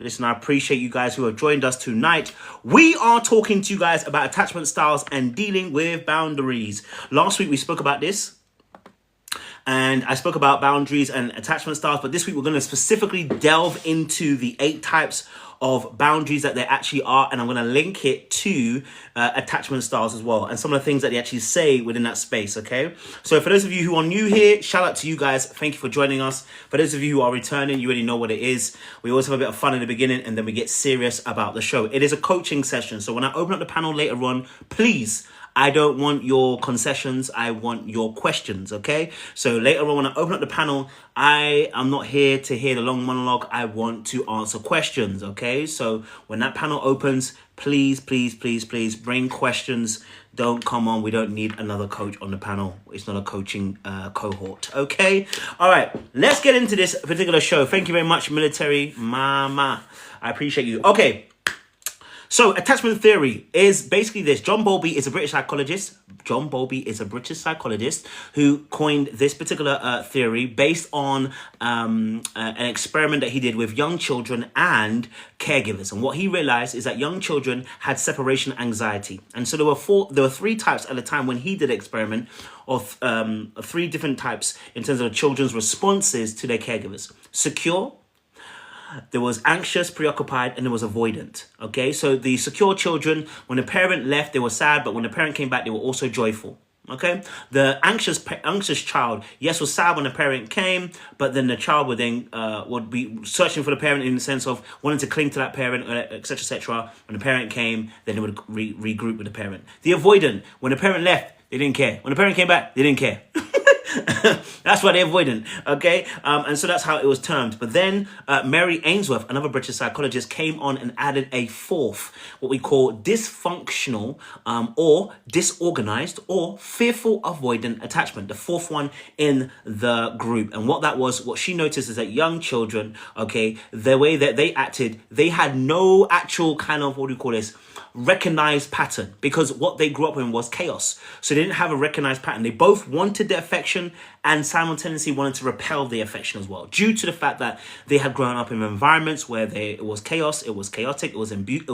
Listen, I appreciate you guys who have joined us tonight. We are talking to you guys about attachment styles and dealing with boundaries. Last week we spoke about this, and I spoke about boundaries and attachment styles, but this week we're going to specifically delve into the 8 types of boundaries that there actually are, and I'm going to link it to attachment styles as well, and some of the things that they actually say within that space, okay? So for those of you who are new here, shout out to you guys. Thank you for joining us. For those of you who are returning, you already know what it is. We always have a bit of fun in the beginning, and then we get serious about the show. It is a coaching session, so when I open up the panel later on, please, I don't want your concessions. I want your questions, okay? So later on, when I open up the panel, I am not here to hear the long monologue. I want to answer questions, okay? So when that panel opens, please, please, please, please bring questions. Don't come on. We don't need another coach on the panel. It's not a coaching cohort, okay? All right, let's get into this particular show. Thank you very much, Military Mama. I appreciate you. Okay. So attachment theory is basically this. John Bowlby is a British psychologist. John Bowlby is a British psychologist who coined this particular theory based on an experiment that he did with young children and caregivers. And what he realized is that young children had separation anxiety. And so there were 3 types at the time when he did the experiment of 3 different types in terms of the children's responses to their caregivers. Secure, there was anxious, preoccupied, and there was avoidant. Okay, so the secure children, when the parent left, they were sad, but when the parent came back, they were also joyful. Okay, the anxious child, yes, was sad when the parent came, but then the child would be searching for the parent in the sense of wanting to cling to that parent, etc., etc. When the parent came, then they would regroup with the parent. The avoidant, when the parent left, they didn't care. When the parent came back, they didn't care. That's why they're avoidant, okay? And so that's how it was termed. But then Mary Ainsworth, another British psychologist, came on and added a 4th, what we call dysfunctional or disorganized or fearful avoidant attachment, the 4th one in the group. And what she noticed is that young children, okay, the way that they acted, they had no actual kind of, recognized pattern, because what they grew up in was chaos. So they didn't have a recognized pattern. They both wanted the affection and simultaneously wanted to repel the affection as well, due to the fact that they had grown up in environments where it was chaos, it was chaotic, it was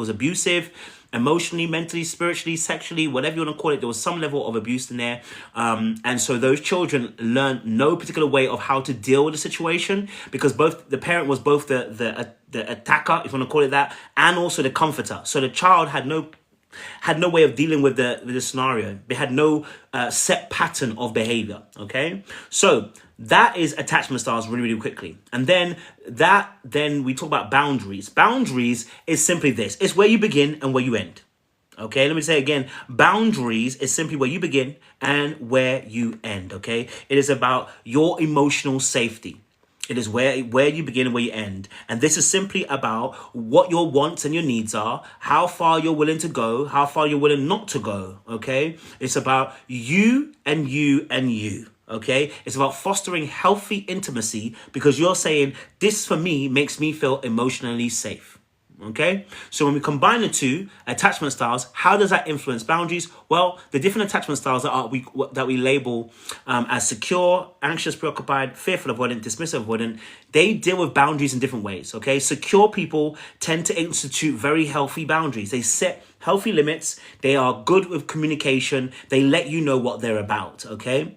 abusive, emotionally, mentally, spiritually, sexually, whatever you want to call it. There was some level of abuse in there. And so those children learned no particular way of how to deal with the situation, because both the parent was both the attacker, if you want to call it that, and also the comforter. So the child had no way of dealing with the scenario. They had no set pattern of behavior, okay? So that is attachment styles really, really quickly. And then we talk about boundaries. Boundaries is simply this. It's where you begin and where you end. Okay, let me say again. Boundaries is simply where you begin and where you end, okay? It is about your emotional safety. It is where you begin and where you end. And this is simply about what your wants and your needs are, how far you're willing to go, how far you're willing not to go, okay? It's about you and you and you, okay? It's about fostering healthy intimacy, because you're saying, this for me makes me feel emotionally safe. Okay, so when we combine the 2 attachment styles, how does that influence boundaries? Well, the different attachment styles that we label as secure, anxious, preoccupied, fearful, avoidant, dismissive, avoidant, they deal with boundaries in different ways. Okay, secure people tend to institute very healthy boundaries. They set healthy limits. They are good with communication. They let you know what they're about. Okay.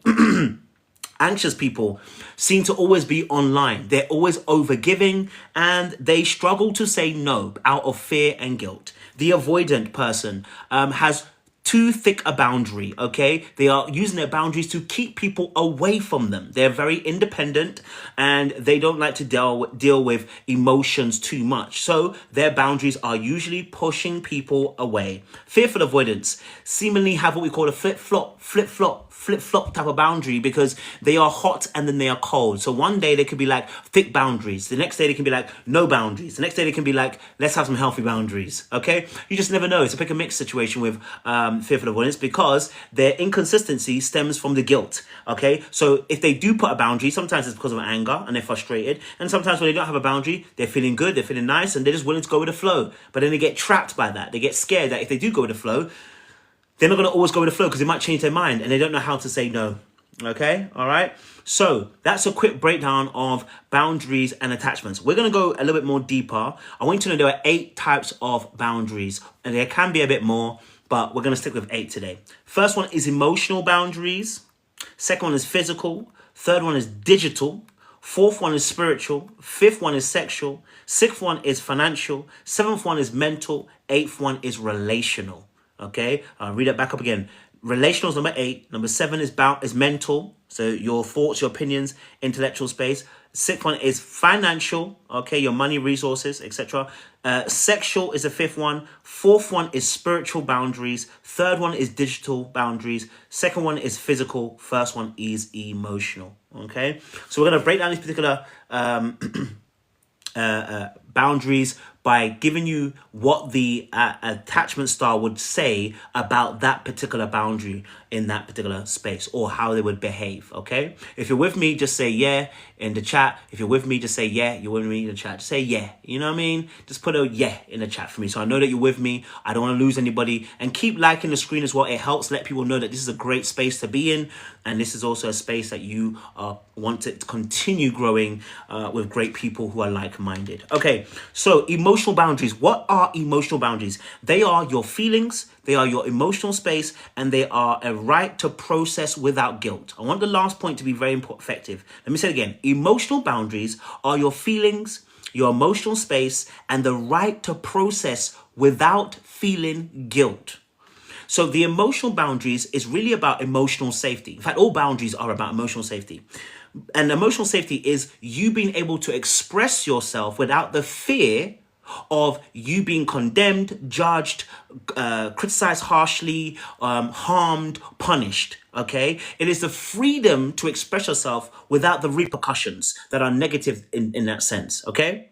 Anxious people seem to always be online. They're always overgiving, and they struggle to say no out of fear and guilt. The avoidant person has too thick a boundary, okay? They are using their boundaries to keep people away from them. They're very independent, and they don't like to deal with emotions too much. So their boundaries are usually pushing people away. Fearful avoidance seemingly have what we call a flip-flop type of boundary, because they are hot and then they are cold. So one day they could be like thick boundaries. The next day they can be like no boundaries. The next day they can be like, let's have some healthy boundaries. Okay? You just never know. It's a pick and mix situation with fearful avoidance, because their inconsistency stems from the guilt. Okay? So if they do put a boundary, sometimes it's because of anger and they're frustrated. And sometimes when they don't have a boundary, they're feeling good, they're feeling nice, and they're just willing to go with the flow. But then they get trapped by that. They get scared that if they do go with the flow, they're not going to always go with the flow, because they might change their mind and they don't know how to say no. Okay, all right. So that's a quick breakdown of boundaries and attachments. We're going to go a little bit more deeper. I want you to know there are 8 types of boundaries, and there can be a bit more, but we're going to stick with 8 today. First one is emotional boundaries. Second one is physical. Third one is digital. Fourth one is spiritual. Fifth one is sexual. Sixth one is financial. Seventh one is mental. Eighth one is relational. Okay, I'll read it back up again. Relational is number 8. Number 7 is mental. So your thoughts, your opinions, intellectual space. Sixth one is financial. Okay, your money, resources, etc. Sexual is the 5th one. Fourth one is spiritual boundaries. Third one is digital boundaries. Second one is physical. First one is emotional. Okay, so we're going to break down these particular boundaries by giving you what the attachment style would say about that particular boundary in that particular space, or how they would behave. Okay, if you're with me, just say yeah in the chat. If you're with me, just say yeah. You're with me in the chat, just say yeah. You know what I mean? Just put a yeah in the chat for me, so I know that you're with me. I don't want to lose anybody. And keep liking the screen as well. It helps let people know that this is a great space to be in, and this is also a space that you want to continue growing with great people who are like-minded. Okay, so emotional boundaries. What are emotional boundaries? They are your feelings, they are your emotional space, and they are a right to process without guilt. I want the last point to be very effective. Let me say it again. Emotional boundaries are your feelings, your emotional space, and the right to process without feeling guilt. So the emotional boundaries is really about emotional safety. In fact, all boundaries are about emotional safety. And emotional safety is you being able to express yourself without the fear of you being condemned, judged, criticized harshly, harmed, punished. Okay, it is the freedom to express yourself without the repercussions that are negative in that sense. Okay,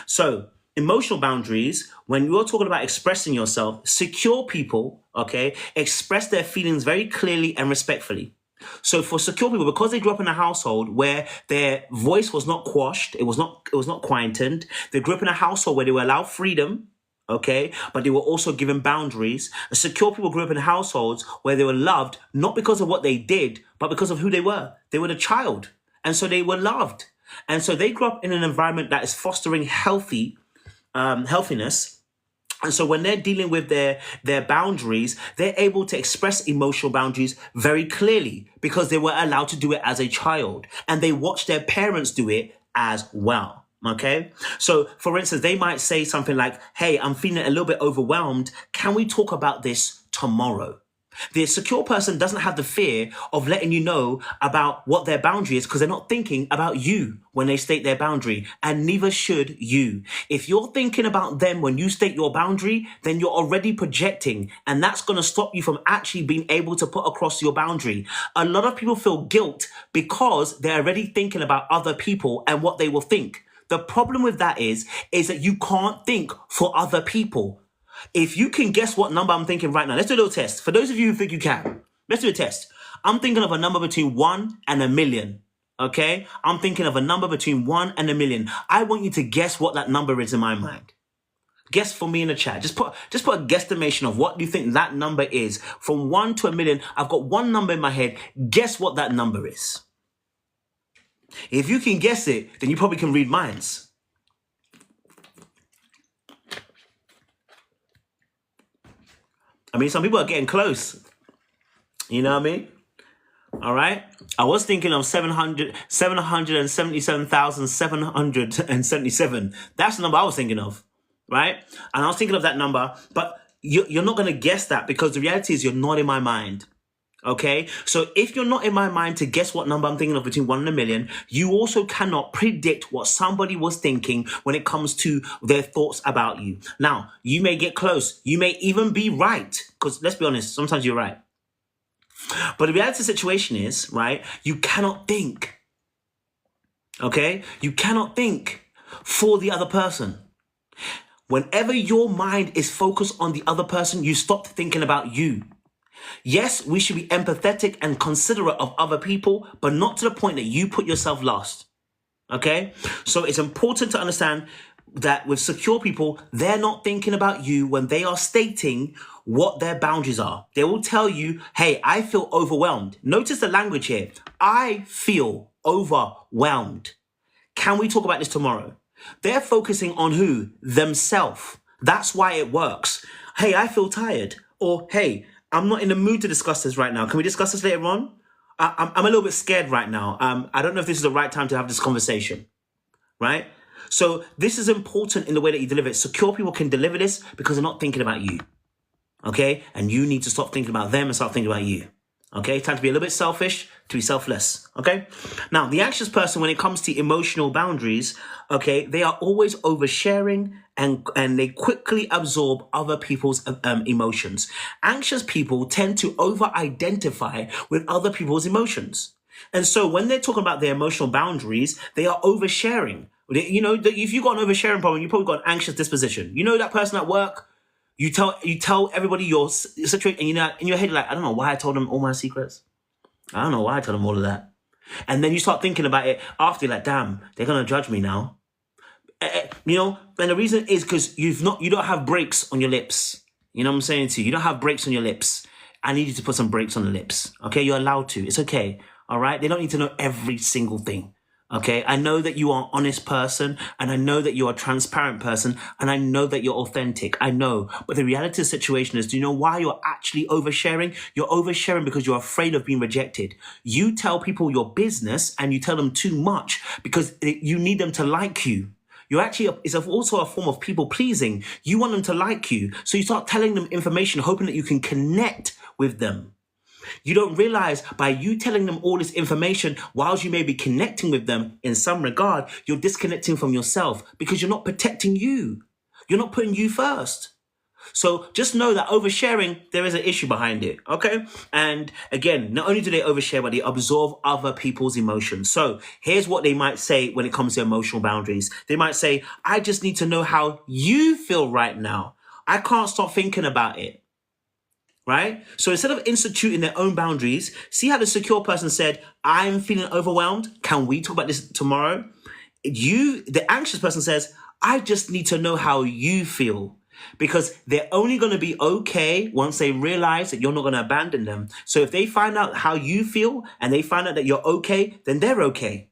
so emotional boundaries, when you're talking about expressing yourself, secure people, okay, express their feelings very clearly and respectfully. So for secure people, because they grew up in a household where their voice was not quashed, it was not quietened. They grew up in a household where they were allowed freedom, okay, but they were also given boundaries. Secure people grew up in households where they were loved, not because of what they did, but because of who they were. They were the child, and so they were loved. And so they grew up in an environment that is fostering healthiness. And so when they're dealing with their boundaries, they're able to express emotional boundaries very clearly because they were allowed to do it as a child, and they watched their parents do it as well. Okay. So for instance, they might say something like, hey, I'm feeling a little bit overwhelmed. Can we talk about this tomorrow? The secure person doesn't have the fear of letting you know about what their boundary is because they're not thinking about you when they state their boundary, and neither should you. If you're thinking about them when you state your boundary, then you're already projecting, and that's going to stop you from actually being able to put across your boundary. A lot of people feel guilt because they're already thinking about other people and what they will think. The problem with that is that you can't think for other people. If you can guess what number I'm thinking right now, let's do a little test. For those of you who think you can, let's do a test. I'm thinking of a number between 1 and a million. Okay? I'm thinking of a number between 1 and a million. I want you to guess what that number is in my mind. Guess for me in the chat. Just put a guesstimation of what you think that number is. From 1 to a million, I've got one number in my head. Guess what that number is. If you can guess it, then you probably can read minds. I mean, some people are getting close. You know what I mean? All right. I was thinking of 777,777. That's the number I was thinking of, right? And I was thinking of that number, but you're not going to guess that because the reality is you're not in my mind. Okay, so if you're not in my mind to guess what number I'm thinking of between 1 and a million, you also cannot predict what somebody was thinking when it comes to their thoughts about you. Now, you may get close. You may even be right, because let's be honest, sometimes you're right. But the reality of the situation is, right, you cannot think. Okay, you cannot think for the other person. Whenever your mind is focused on the other person, you stop thinking about you. Yes, we should be empathetic and considerate of other people, but not to the point that you put yourself last. Okay? So it's important to understand that with secure people, they're not thinking about you when they are stating what their boundaries are. They will tell you, hey, I feel overwhelmed. Notice the language here. I feel overwhelmed. Can we talk about this tomorrow? They're focusing on who? Themselves. That's why it works. Hey, I feel tired. Or, hey, I'm not in the mood to discuss this right now. Can we discuss this later on? I'm a little bit scared right now. I don't know if this is the right time to have this conversation, right? So this is important in the way that you deliver it. Secure people can deliver this because they're not thinking about you, okay? And you need to stop thinking about them and start thinking about you, okay? Time to be a little bit selfish, to be selfless, okay? Now, the anxious person, when it comes to emotional boundaries, okay, they are always oversharing and they quickly absorb other people's emotions. Anxious people tend to over-identify with other people's emotions. And so when they're talking about their emotional boundaries, they are oversharing. You know, if you've got an oversharing problem, you've probably got an anxious disposition. You know that person at work, you tell everybody your situation, and you know, in your head, you're like, I don't know why I told them all my secrets. I don't know why I told them all of that. And then you start thinking about it after, you're like, damn, they're going to judge me now. You know, and the reason is because you don't have brakes on your lips. You know what I'm saying to you? You don't have brakes on your lips. I need you to put some brakes on the lips. Okay, you're allowed to. It's okay. All right? They don't need to know every single thing. Okay, I know that you are an honest person, and I know that you're a transparent person, and I know that you're authentic. I know. But the reality of the situation is, do you know why you're actually oversharing? You're oversharing because you're afraid of being rejected. You tell people your business, and you tell them too much because you need them to like you. It's also a form of people pleasing. You want them to like you. So you start telling them information, hoping that you can connect with them. You don't realize by you telling them all this information, whilst you may be connecting with them in some regard, you're disconnecting from yourself because you're not protecting you. You're not putting you first. So just know that oversharing, there is an issue behind it, okay? And again, not only do they overshare, but they absorb other people's emotions. So here's what they might say when it comes to emotional boundaries. They might say, I just need to know how you feel right now. I can't stop thinking about it. Right? So instead of instituting their own boundaries, see how the secure person said, I'm feeling overwhelmed. Can we talk about this tomorrow? The anxious person says, I just need to know how you feel. Because they're only going to be okay once they realize that you're not going to abandon them. So if they find out how you feel and they find out that you're okay, then they're okay.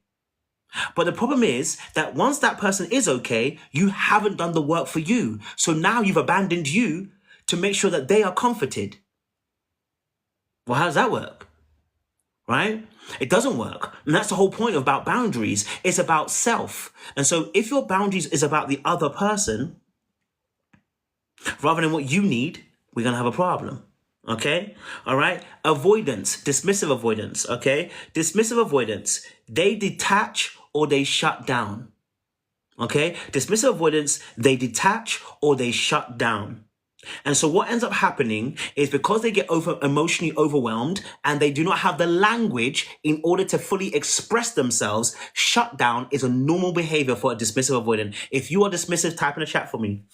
But the problem is that once that person is okay, you haven't done the work for you. So now you've abandoned you to make sure that they are comforted. Well, how does that work? Right? It doesn't work. And that's the whole point about boundaries. It's about self. And so if your boundaries is about the other person, rather than what you need, we're going to have a problem. Okay? All right? Avoidance, dismissive avoidance. Okay? Dismissive avoidance. They detach or they shut down. Okay? Dismissive avoidance, they detach or they shut down. And so what ends up happening is because they get emotionally overwhelmed and they do not have the language in order to fully express themselves, shutdown is a normal behavior for a dismissive avoidant. If you are dismissive, type in the chat for me.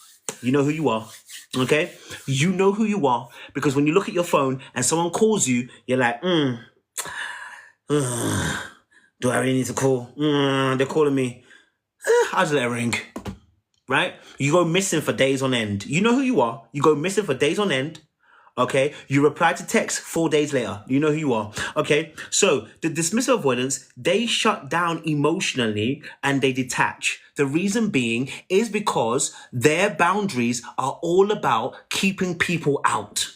You know who you are, okay? You know who you are because when you look at your phone and someone calls you, you're like, do I really need to call? They're calling me. I'll just let it ring. Right? You go missing for days on end. You know who you are. You go missing for days on end. Okay? You reply to text 4 days later. You know who you are. Okay? So the dismissive avoidance, they shut down emotionally and they detach. The reason being is because their boundaries are all about keeping people out.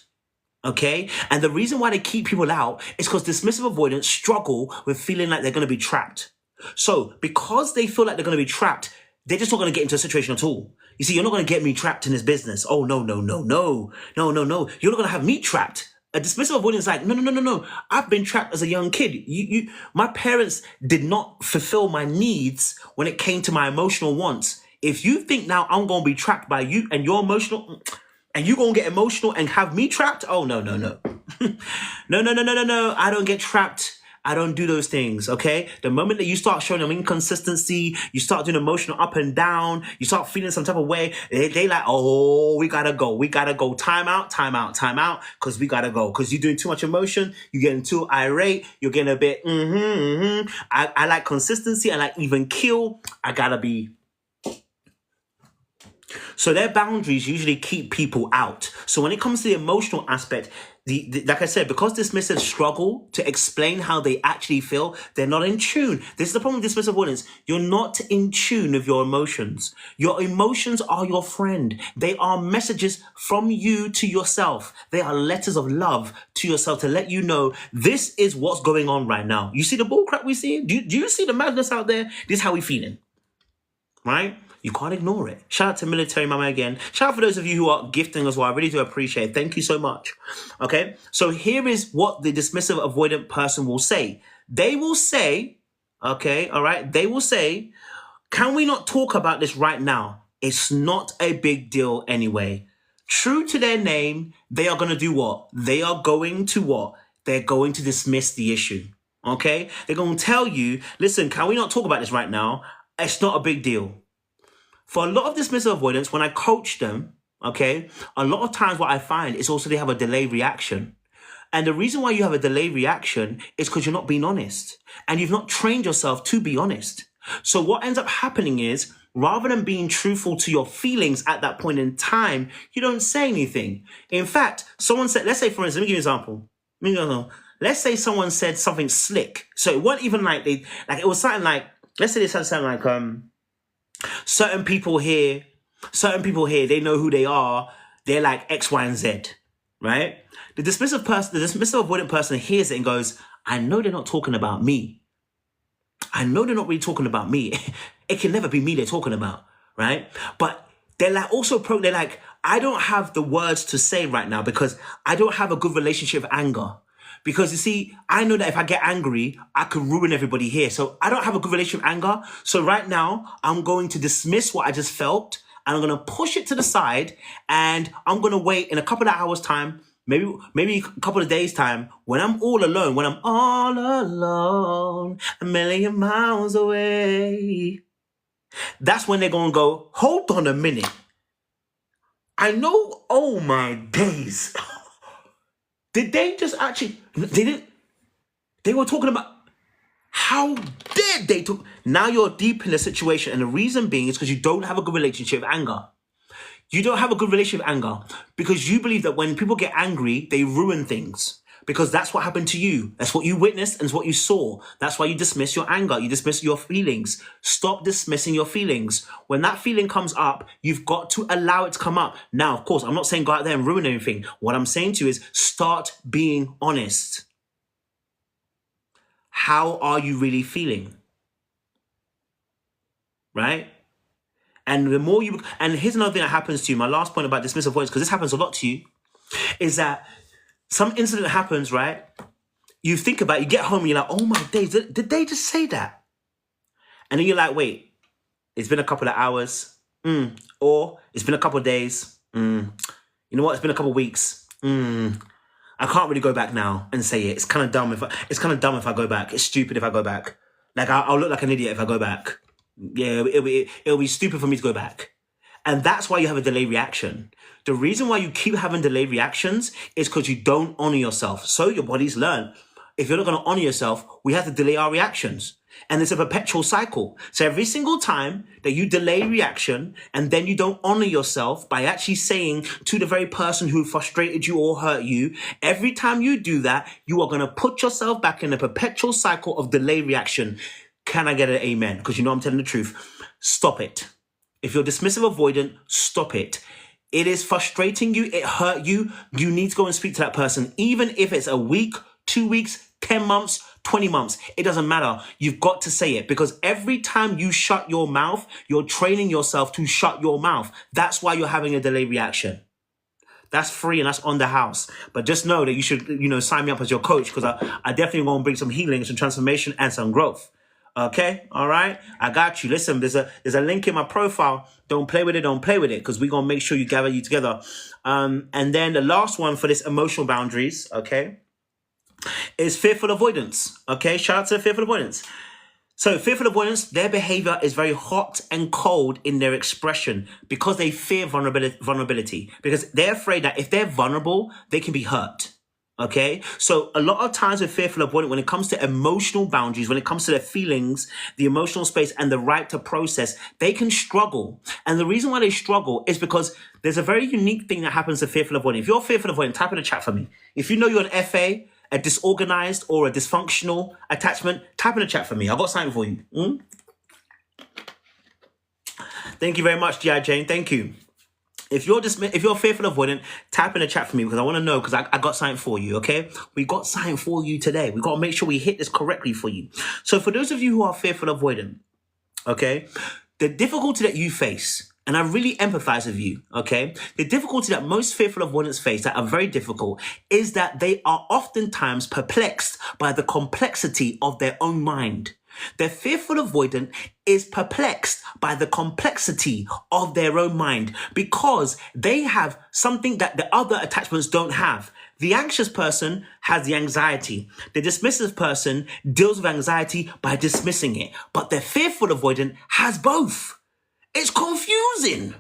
Okay? And the reason why they keep people out is because dismissive avoidance struggle with feeling like they're going to be trapped. So because they feel like they're going to be trapped, they're just not going to get into a situation at all. You see, you're not going to get me trapped in this business. Oh, no. You're not going to have me trapped. A dismissive avoidance is like, no. I've been trapped as a young kid. My parents did not fulfill my needs when it came to my emotional wants. If you think now I'm going to be trapped by you and you're emotional, and you're going to get emotional and have me trapped? Oh, no. No. I don't get trapped. I don't do those things, okay? The moment that you start showing them inconsistency, you start doing emotional up and down, you start feeling some type of way, they like, oh, we gotta go. Time out, because we gotta go. Because you're doing too much emotion, you're getting too irate, you're getting a bit, I like consistency, I like even kill. I gotta be So their boundaries usually keep people out. So when it comes to the emotional aspect, like I said, because dismissive struggle to explain how they actually feel, they're not in tune. This is the problem with dismissive avoidance. You're not in tune with your emotions. Your emotions are your friend. They are messages from you to yourself. They are letters of love to yourself to let you know this is what's going on right now. You see the bullcrap we see? Do you see the madness out there? This is how we feeling. Right? You can't ignore it. Shout out to Military Mama again. Shout out for those of you who are gifting as well. I really do appreciate it. Thank you so much. Okay, so here is what the dismissive avoidant person will say. They will say, okay, all right, they will say, can we not talk about this right now? It's not a big deal anyway. True to their name, they are going to do what? They are going to what? They're going to dismiss the issue. Okay, they're going to tell you, listen, can we not talk about this right now? It's not a big deal. For a lot of dismissive avoidance, when I coach them, okay, a lot of times what I find is also they have a delayed reaction. And the reason why you have a delayed reaction is because you're not being honest. And you've not trained yourself to be honest. So what ends up happening is, rather than being truthful to your feelings at that point in time, you don't say anything. In fact, someone said, let's say, for instance, let me give you an example. Let's say someone said something slick. So it wasn't even like it was something like, let's say they said something like, certain people here, they know who they are. They're like X, Y, and Z, right? The dismissive avoidant person hears it and goes, I know they're not talking about me. I know they're not really talking about me. It can never be me they're talking about, right? But they're like they're like, I don't have the words to say right now because I don't have a good relationship with anger. Because you see, I know that if I get angry, I could ruin everybody here. So I don't have a good relationship with anger. So right now, I'm going to dismiss what I just felt and I'm going to push it to the side and I'm going to wait in a couple of hours time, maybe a couple of days time, when I'm all alone, a million miles away. That's when they're going to go, hold on a minute. I know, oh my days. Did they just actually, they were talking about, how dare they talk? Now you're deep in the situation. And the reason being is because you don't have a good relationship with anger. You don't have a good relationship with anger because you believe that when people get angry, they ruin things. Because that's what happened to you. That's what you witnessed and it's what you saw. That's why you dismiss your anger. You dismiss your feelings. Stop dismissing your feelings. When that feeling comes up, you've got to allow it to come up. Now, of course, I'm not saying go out there and ruin anything. What I'm saying to you is start being honest. How are you really feeling? Right? And the more you... And here's another thing that happens to you. My last point about dismissive avoidance, because this happens a lot to you, is that some incident happens, right? You think about it, you get home and you're like, oh my days, did they just say that? And then you're like, wait, it's been a couple of hours. Or it's been a couple of days. You know what? It's been a couple of weeks. I can't really go back now and say it. It's kind of dumb if I go back. It's stupid if I go back. Like I'll look like an idiot if I go back. Yeah, it'll be stupid for me to go back. And that's why you have a delayed reaction. The reason why you keep having delayed reactions is because you don't honor yourself. So your bodies learn. If you're not going to honor yourself, we have to delay our reactions. And it's a perpetual cycle. So every single time that you delay reaction and then you don't honor yourself by actually saying to the very person who frustrated you or hurt you, every time you do that, you are going to put yourself back in a perpetual cycle of delayed reaction. Can I get an amen? Because you know I'm telling the truth. Stop it. If you're dismissive avoidant, stop it. It is frustrating you. It hurt you. You need to go and speak to that person. Even if it's a week, 2 weeks, 10 months, 20 months. It doesn't matter. You've got to say it because every time you shut your mouth, you're training yourself to shut your mouth. That's why you're having a delayed reaction. That's free and that's on the house. But just know that you should, sign me up as your coach because I definitely want to bring some healing, some transformation and some growth. Okay, all right, I got you. Listen, there's a link in my profile. Don't play with it, because we're gonna make sure you gather you together. And then the last one for this emotional boundaries, okay, is fearful avoidance. Okay, shout out to fearful avoidance. So fearful avoidance, their behavior is very hot and cold in their expression because they fear vulnerability because they're afraid that if they're vulnerable, they can be hurt. Okay, so a lot of times with fearful avoidant, when it comes to emotional boundaries, when it comes to their feelings, the emotional space, and the right to process, they can struggle. And the reason why they struggle is because there's a very unique thing that happens to fearful avoidant. If you're fearful avoidant, type in the chat for me. If you know you're an FA, a disorganized or a dysfunctional attachment, type in the chat for me. I've got something for you. Thank you very much, G.I. Jane. Thank you. If you're fearful avoidant, type in the chat for me because I want to know, because I got something for you, okay? We got something for you today. We got to make sure we hit this correctly for you. So for those of you who are fearful avoidant, okay, the difficulty that you face, and I really empathize with you, okay? The difficulty that most fearful avoidants face that are very difficult is that they are oftentimes perplexed by the complexity of their own mind. The fearful avoidant is perplexed by the complexity of their own mind because they have something that the other attachments don't have. The anxious person has the anxiety. The dismissive person deals with anxiety by dismissing it. But the fearful avoidant has both. It's confusing.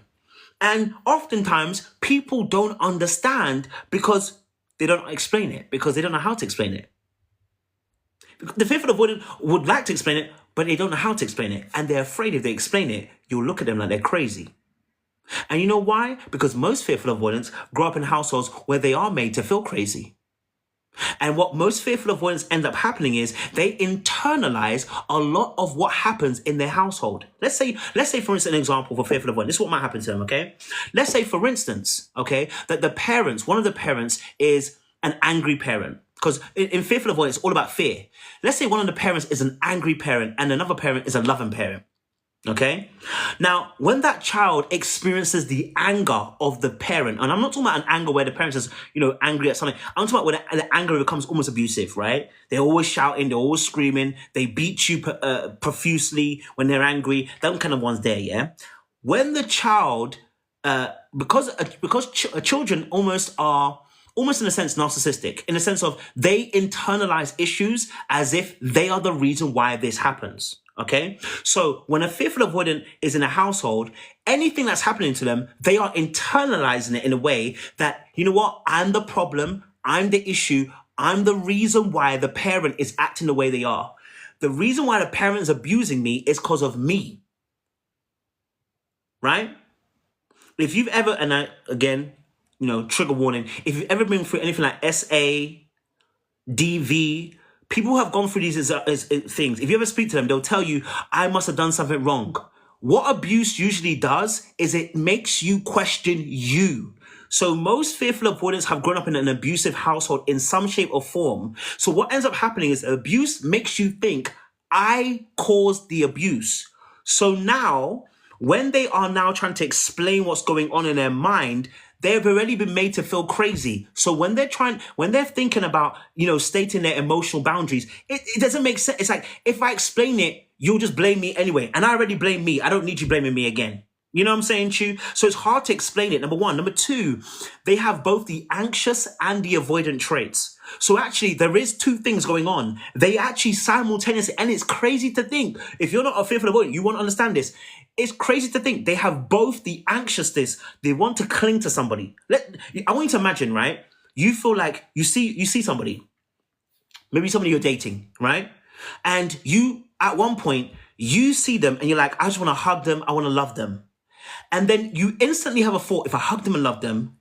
And oftentimes people don't understand because they don't explain it, because they don't know how to explain it. The fearful avoidant would like to explain it, but they don't know how to explain it. And they're afraid if they explain it, you'll look at them like they're crazy. And you know why? Because most fearful avoidants grow up in households where they are made to feel crazy. And what most fearful avoidants end up happening is they internalize a lot of what happens in their household. Let's say for instance, an example for fearful avoidance. This is what might happen to them, okay? Let's say, for instance, okay, that one of the parents is an angry parent. Because in fearful avoidance, it's all about fear. Let's say one of the parents is an angry parent and another parent is a loving parent. Okay? Now, when that child experiences the anger of the parent, and I'm not talking about an anger where the parent is, angry at something. I'm talking about when the anger becomes almost abusive, right? They're always shouting, they're always screaming, they beat you profusely when they're angry. That kind of one's there, yeah? When the child, because children almost in a sense narcissistic, in the sense of they internalize issues as if they are the reason why this happens. Okay, so when a fearful avoidant is in a household, anything that's happening to them, they are internalizing it in a way that, you know what, I'm the problem, I'm the issue, I'm the reason why the parent is acting the way they are. The reason why the parent is abusing me is because of me. Right? If you've ever, and again, trigger warning, if you've ever been through anything like SA, DV, people who have gone through these things, if you ever speak to them, they'll tell you, I must have done something wrong. What abuse usually does is it makes you question you. So most fearful avoidants have grown up in an abusive household in some shape or form. So what ends up happening is abuse makes you think, I caused the abuse. So now, when they are now trying to explain what's going on in their mind, they've already been made to feel crazy. So when they're thinking about, stating their emotional boundaries, it doesn't make sense. It's like, if I explain it, you'll just blame me anyway. And I already blame me. I don't need you blaming me again. You know what I'm saying, Chu? So it's hard to explain it, number one. Number two, they have both the anxious and the avoidant traits. So actually, there is two things going on. They actually simultaneously, and it's crazy to think, if you're not a fearful avoidant, you won't understand this. It's crazy to think they have both the anxiousness, they want to cling to somebody. I want you to imagine, right? You feel like you see somebody, maybe somebody you're dating, right? And you, at one point, you see them and you're like, I just want to hug them, I want to love them. And then you instantly have a thought, if I hug them and love them,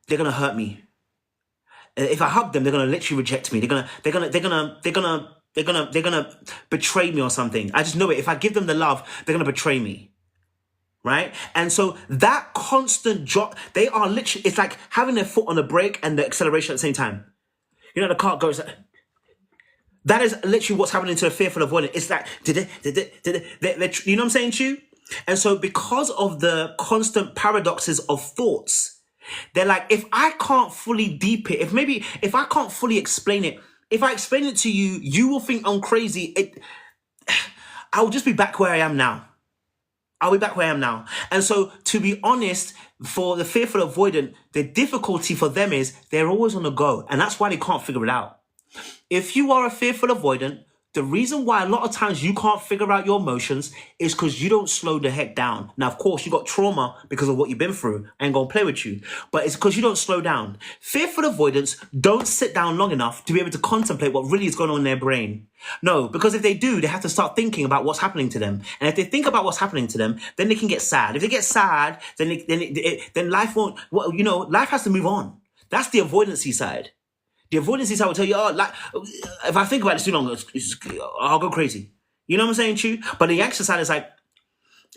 they're going to hurt me. If I hug them, they're going to literally reject me. They're gonna betray me or something. I just know it. If I give them the love, they're gonna betray me, right? And so that constant drop, they are literally, it's like having their foot on the brake and the acceleration at the same time. The car goes. That is literally what's happening to a fearful avoidant. It's like, you know what I'm saying, Chu? And so because of the constant paradoxes of thoughts, they're like, if I can't fully deep it, if I can't fully explain it, if I explain it to you, you will think I'm crazy. I'll just be back where I am now. And so, to be honest, for the fearful avoidant, the difficulty for them is they're always on the go. And that's why they can't figure it out. If you are a fearful avoidant, The reason why a lot of times you can't figure out your emotions is because you don't slow the heck down. Now, of course, you got trauma because of what you've been through. I ain't gonna play with you. But it's because you don't slow down. Fearful avoidance don't sit down long enough to be able to contemplate what really is going on in their brain. No, because if they do, they have to start thinking about what's happening to them. And if they think about what's happening to them, then they can get sad. If they get sad, then life won't, well, you know, life has to move on. That's the avoidancy side. The avoidancy side will tell you, oh, like, if I think about this too long, I'll go crazy. You know what I'm saying, Chu? But the anxious side is like,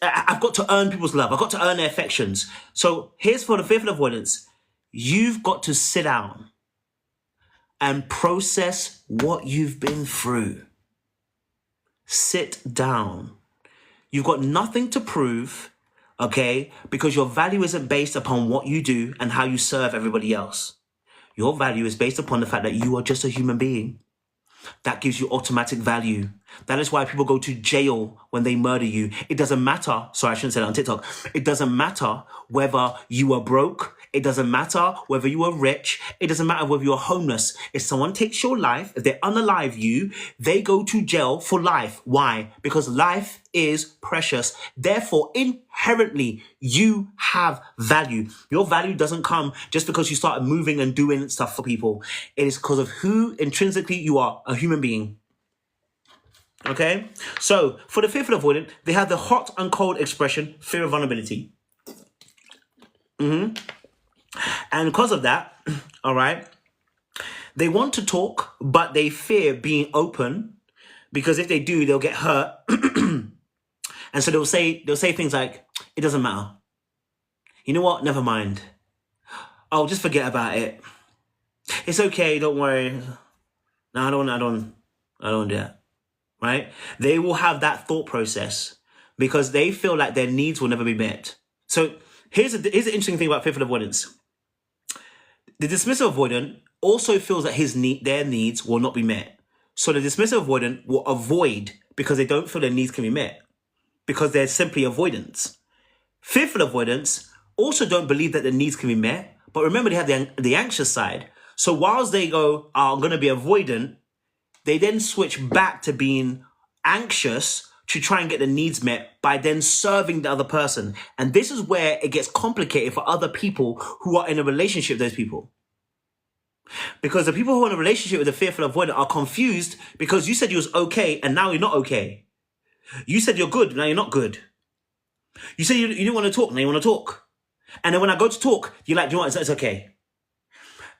I've got to earn people's love. I've got to earn their affections. So here's for the fearful avoidance. You've got to sit down and process what you've been through. Sit down. You've got nothing to prove, okay? Because your value isn't based upon what you do and how you serve everybody else. Your value is based upon the fact that you are just a human being. That gives you automatic value. That is why people go to jail when they murder you. It doesn't matter. Sorry, I shouldn't say that on TikTok. It doesn't matter whether you are broke. It doesn't matter whether you are rich. It doesn't matter whether you're homeless. If someone takes your life, if they unalive you, they go to jail for life. Why? Because life is precious. Therefore, inherently, you have value. Your value doesn't come just because you started moving and doing stuff for people. It is because of who intrinsically you are, a human being. Okay? So, for the fearful avoidant, they have the hot and cold expression, fear of vulnerability. And because of that, all right, they want to talk, but they fear being open because if they do, they'll get hurt. And so they'll say things like, it doesn't matter. You know what? Never mind. Oh, just forget about it. It's okay. Don't worry. No, I don't do that. Right? They will have that thought process because they feel like their needs will never be met. So here's the interesting thing about fearful avoidance. The dismissive avoidant also feels that their needs will not be met. So the dismissive avoidant will avoid because they don't feel their needs can be met because they're simply avoidance. Fearful avoidants also don't believe that their needs can be met, but remember they have the anxious side. So whilst they go, I'm going to be avoidant, they then switch back to being anxious to try and get the needs met by then serving the other person. And this is where it gets complicated for other people who are in a relationship with those people. Because the people who are in a relationship with the fearful avoidant are confused because you said you was okay and now you're not okay. You said you're good, now you're not good. You said you didn't want to talk, now you want to talk. And then when I go to talk, you're like, do you know what, it's okay.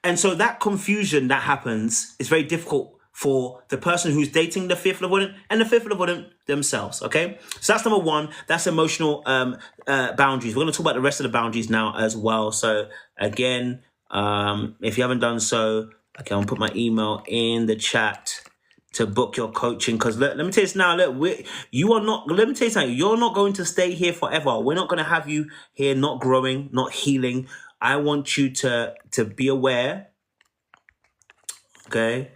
And so that confusion that happens is very difficult for the person who's dating the fearful avoidant and the fearful avoidant themselves, okay? So that's number one. That's emotional boundaries. We're going to talk about the rest of the boundaries now as well. So again, if you haven't done so, okay, I'll put my email in the chat to book your coaching. Because let me tell you this now, let me tell you something, you're not going to stay here forever. We're not going to have you here not growing, not healing. I want you to be aware, okay?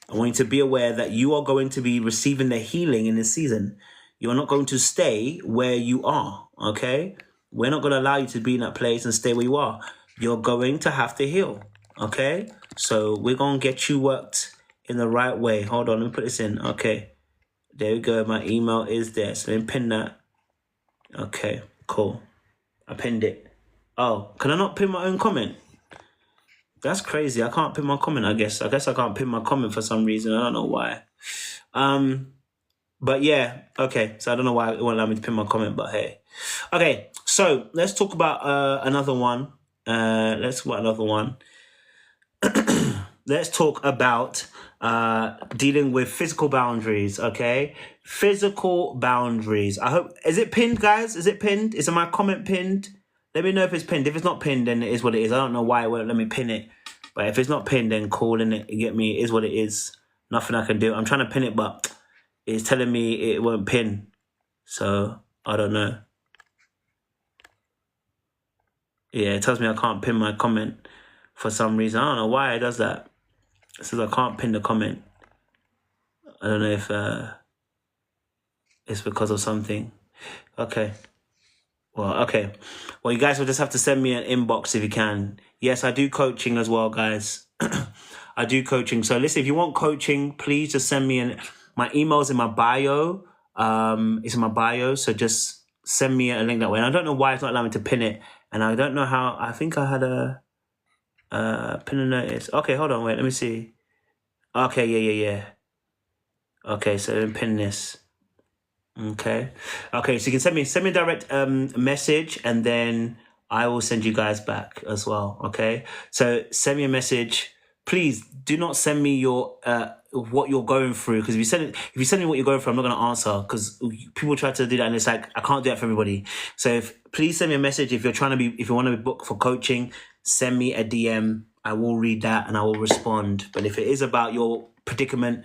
I want you to be aware that you are going to be receiving the healing in this season. You're not going to stay where you are, okay? We're not going to allow you to be in that place and stay where you are. You're going to have to heal, okay? So we're going to get you worked in the right way. Hold on, let me put this in. Okay, there we go. My email is there. So let me pin that. Okay, cool. I pinned it. Oh, can I not pin my own comment? That's crazy. I can't pin my comment, I guess. I can't pin my comment for some reason. I don't know why. But yeah, okay. So I don't know why it won't allow me to pin my comment, but hey. Okay, so let's talk about another one. Let's talk about dealing with physical boundaries, okay? Physical boundaries. I hope, is it pinned, guys? Is it pinned? Is my comment pinned? Let me know if it's pinned. If it's not pinned, then it is what it is. I don't know why it won't let me pin it. But if it's not pinned, then cool, and you get me, it is what it is. Nothing I can do. I'm trying to pin it, but it's telling me it won't pin. So, I don't know. Yeah, it tells me I can't pin my comment for some reason. I don't know why it does that. It says I can't pin the comment. I don't know if it's because of something. Okay. Well, you guys will just have to send me an inbox if you can. Yes, I do coaching as well, guys. I do coaching. So listen, if you want coaching, please just send me My email's in my bio. It's in my bio. So just send me a link that way. And I don't know why it's not allowing me to pin it. And I don't know how. I think I had a pin a notice. Okay, hold on. Wait, let me see. Okay, yeah. Okay, so then pin this. Okay. Okay, so you can send me a direct message, and then I will send you guys back as well. Okay. So send me a message. Please do not send me your what you're going through, because if you send me what you're going through, I'm not gonna answer, because people try to do that and it's like I can't do that for everybody. So please send me a message if you want to be booked for coaching. Send me a DM. I will read that and I will respond. But if it is about your predicament,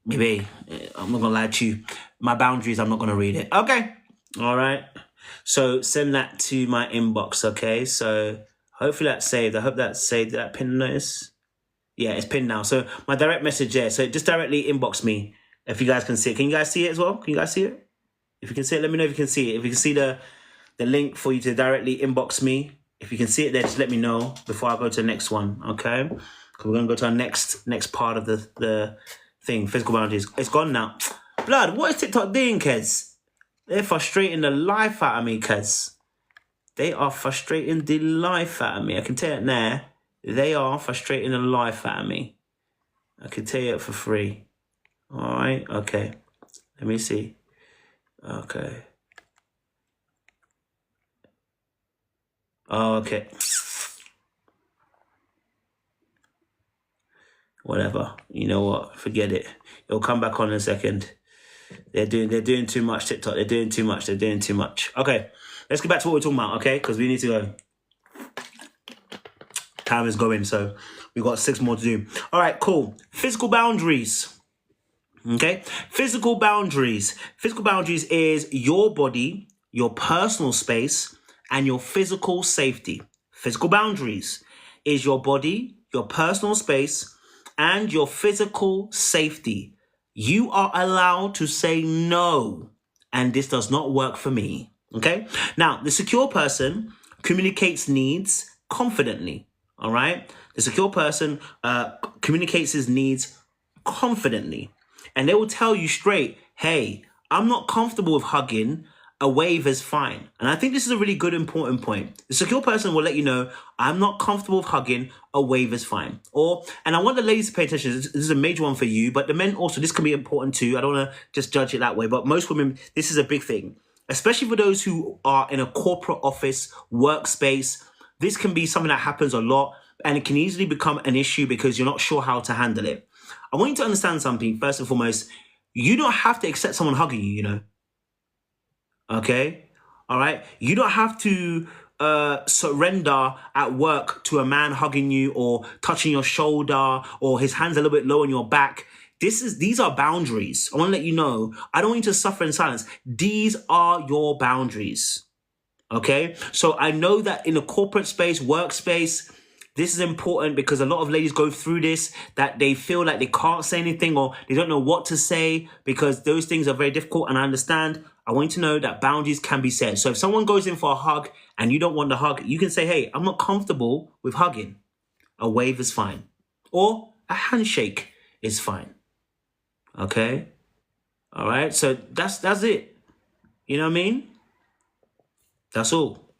maybe I'm not gonna lie to you. My boundaries, I'm not gonna read it. Okay. All right. So send that to my inbox. Okay. So hopefully that's saved. I hope that's saved. Did that pin notice? Yeah, it's pinned now. So my direct message there. So just directly inbox me if you guys can see it. Can you guys see it as well? Can you guys see it? If you can see it, let me know if you can see it. If you can see the link for you to directly inbox me. If you can see it there, just let me know before I go to the next one. Okay. Because we're gonna go to our next part of the thing, physical boundaries. It's gone now. Blood, what is TikTok doing, kids? They're frustrating the life out of me, kids. They are frustrating the life out of me. I can tell it now. They are frustrating the life out of me. I can tell you it for free. All right, okay. Let me see. Okay. Oh, okay. Whatever. You know what? Forget it. It'll come back on in a second. They're doing too much, TikTok. They're doing too much. Okay, let's get back to what we're talking about, okay? Because we need to go. Time is going, so we've got 6 more to do. All right, cool. Physical boundaries. Okay? Physical boundaries. Physical boundaries is your body, your personal space, and your physical safety. Physical boundaries is your body, your personal space, and your physical safety. You are allowed to say no, and this does not work for me. Okay? Now, the secure person communicates needs confidently. All right? The secure person communicates his needs confidently. And they will tell you straight, hey, I'm not comfortable with hugging. A wave is fine. And I think this is a really good, important point. The secure person will let you know, I'm not comfortable with hugging. A wave is fine. And I want the ladies to pay attention. This is a major one for you, but the men also, this can be important too. I don't want to just judge it that way, but most women, this is a big thing. Especially for those who are in a corporate office, workspace. This can be something that happens a lot, and it can easily become an issue because you're not sure how to handle it. I want you to understand something, first and foremost. You don't have to accept someone hugging you, you know. Okay? All right? You don't have to surrender at work to a man hugging you or touching your shoulder or his hands a little bit low on your back. These are boundaries. I want to let you know. I don't want you to suffer in silence. These are your boundaries. Okay? So I know that in a corporate space, workspace, this is important because a lot of ladies go through this, that they feel like they can't say anything or they don't know what to say because those things are very difficult. And I understand. I want you to know that boundaries can be set. So if someone goes in for a hug and you don't want the hug, you can say, hey, I'm not comfortable with hugging. A wave is fine. Or a handshake is fine. Okay? All right? So that's it. You know what I mean? That's all.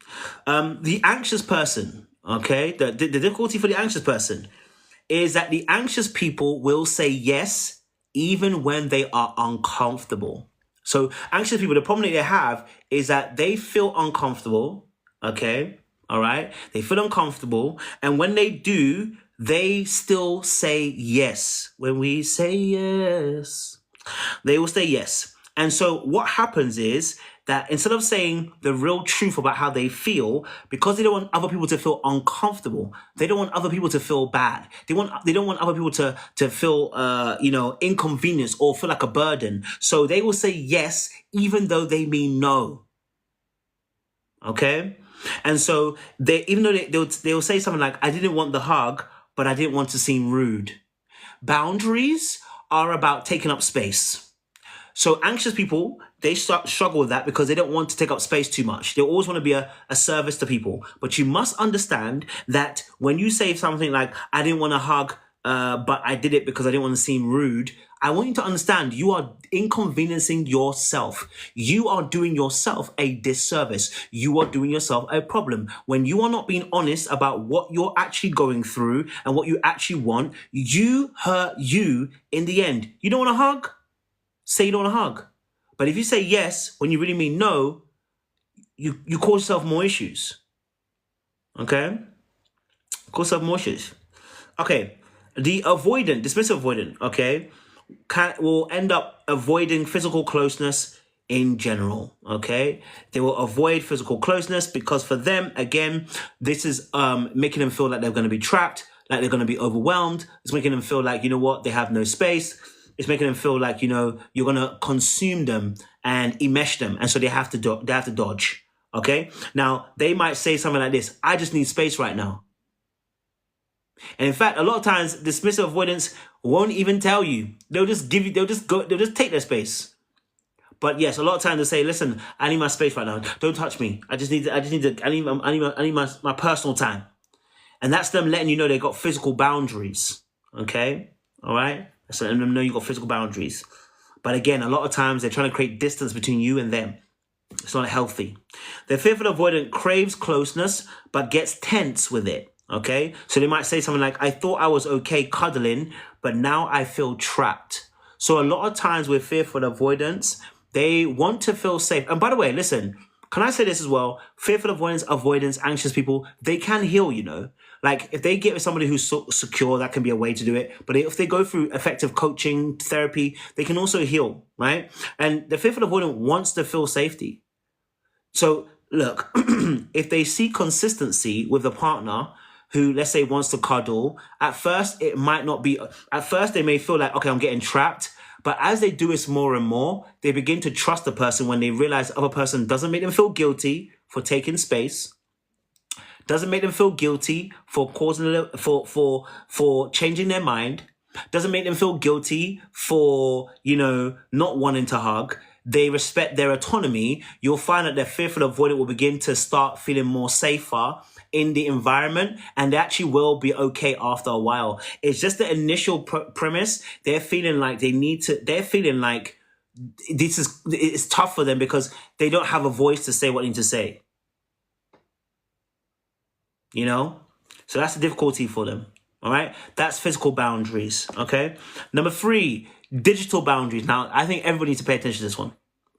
The anxious person, okay? The difficulty for the anxious person is that the anxious people will say yes even when they are uncomfortable. So anxious people, the problem that they have is that they feel uncomfortable, okay? All right? They feel uncomfortable. And when they do, they still say yes. When we say yes, they will say yes. And so what happens is that instead of saying the real truth about how they feel, because they don't want other people to feel uncomfortable, they don't want other people to feel bad. They don't want other people to feel inconvenienced or feel like a burden. So they will say yes, even though they mean no. Okay? And so even though they will say something like, I didn't want the hug, but I didn't want to seem rude. Boundaries are about taking up space. So anxious people, they struggle with that because they don't want to take up space too much. They always want to be a service to people. But you must understand that when you say something like, I didn't want to hug, but I did it because I didn't want to seem rude, I want you to understand you are inconveniencing yourself. You are doing yourself a disservice. You are doing yourself a problem. When you are not being honest about what you're actually going through and what you actually want, you hurt you in the end. You don't want a hug? Say you don't want a hug. But if you say yes when you really mean no, you cause yourself more issues. Okay? Cause yourself more issues. Okay. The dismissive avoidant, okay, will end up avoiding physical closeness in general, okay? They will avoid physical closeness because for them, again, this is making them feel like they're going to be trapped, like they're going to be overwhelmed. It's making them feel like, you know what, they have no space. It's making them feel like, you know, you're going to consume them and enmesh them. And so they have to dodge, okay? Now, they might say something like this: I just need space right now. And in fact, a lot of times, dismissive avoidance won't even tell you. They'll just take their space. But yes, a lot of times they say, listen, I need my space right now. Don't touch me. I need my personal time. And that's them letting you know they got physical boundaries. Okay? All right? That's letting them know you got physical boundaries. But again, a lot of times they're trying to create distance between you and them. It's not healthy. The fearful avoidant craves closeness, but gets tense with it. Okay, so they might say something like, I thought I was okay cuddling, but now I feel trapped. So a lot of times with fearful avoidance, they want to feel safe. And by the way, listen, can I say this as well? Fearful avoidance, anxious people, they can heal, you know. Like if they get with somebody who's secure, that can be a way to do it. But if they go through effective coaching, therapy, they can also heal, right? And the fearful avoidant wants to feel safety. So look, if they see consistency with a partner who, let's say, wants to cuddle, at first they may feel like, okay, I'm getting trapped. But as they do this more and more, they begin to trust the person when they realize the other person doesn't make them feel guilty for taking space, doesn't make them feel guilty for for changing their mind, doesn't make them feel guilty for, you know, not wanting to hug. They respect their autonomy. You'll find that their fearful avoidant will begin to start feeling more safer in the environment, and they actually will be okay after a while. It's just the initial premise. They're feeling like they're feeling like it's tough for them because they don't have a voice to say what they need to say. You know? So that's the difficulty for them. All right? That's physical boundaries. Okay? Number 3, digital boundaries. Now, I think everybody needs to pay attention to this one.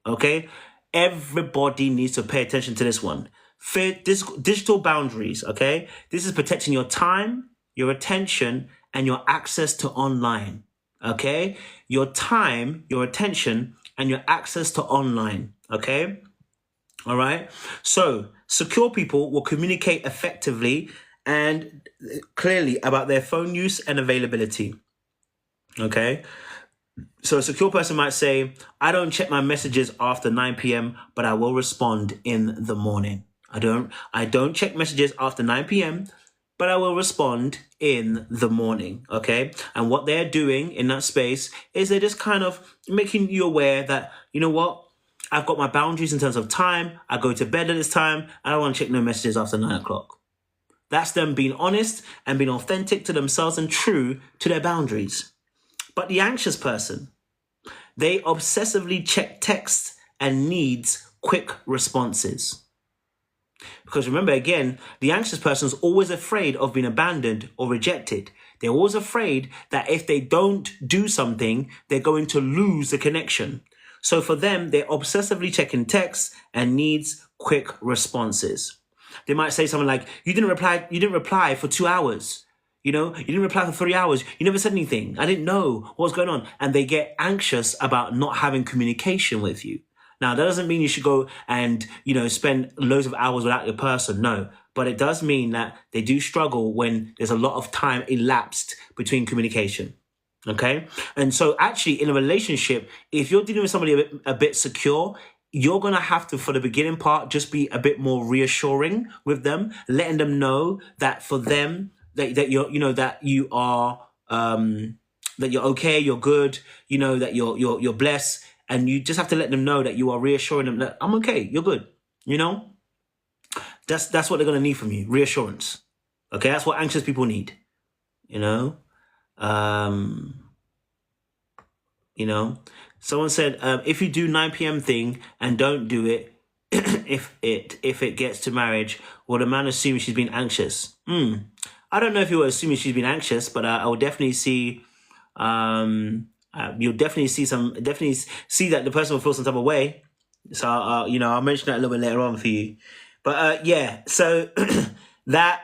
Okay? Everybody needs to pay attention to this one. Digital boundaries, okay? This is protecting your time, your attention, and your access to online, okay? Your time, your attention, and your access to online, okay? All right? So, secure people will communicate effectively and clearly about their phone use and availability, okay? So a secure person might say, I don't check my messages after 9 p.m., but I will respond in the morning. I don't check messages after 9 p.m., but I will respond in the morning, okay? And what they're doing in that space is they're just kind of making you aware that, you know what? I've got my boundaries in terms of time. I go to bed at this time. I don't want to check no messages after 9 o'clock. That's them being honest and being authentic to themselves and true to their boundaries. But the anxious person, they obsessively check texts and needs quick responses. Because remember, again, the anxious person is always afraid of being abandoned or rejected. They're always afraid that if they don't do something, they're going to lose the connection. So for them, they're obsessively checking texts and needs quick responses. They might say something like, you didn't reply for 2 hours. You know, you didn't reply for 3 hours. You never said anything. I didn't know what was going on. And they get anxious about not having communication with you. Now, that doesn't mean you should go and, you know, spend loads of hours without your person. No. But it does mean that they do struggle when there's a lot of time elapsed between communication. Okay? And so actually in a relationship, if you're dealing with somebody a bit secure, you're going to have to, for the beginning part, just be a bit more reassuring with them, letting them know that for them, that you're, you know, that you are, that you're okay, you're good, you know, that you're blessed. And you just have to let them know that you are reassuring them that I'm okay, you're good. You know, that's what they're going to need from you. Reassurance. Okay. That's what anxious people need, you know? You know, someone said if you do 9 p.m. thing and don't do it, if it gets to marriage, will the man assume she's been anxious? I don't know if you were assuming she's been anxious, but I will definitely see. You'll definitely see that the person will feel some type of way. So I'll mention that a little bit later on for you. But yeah, so that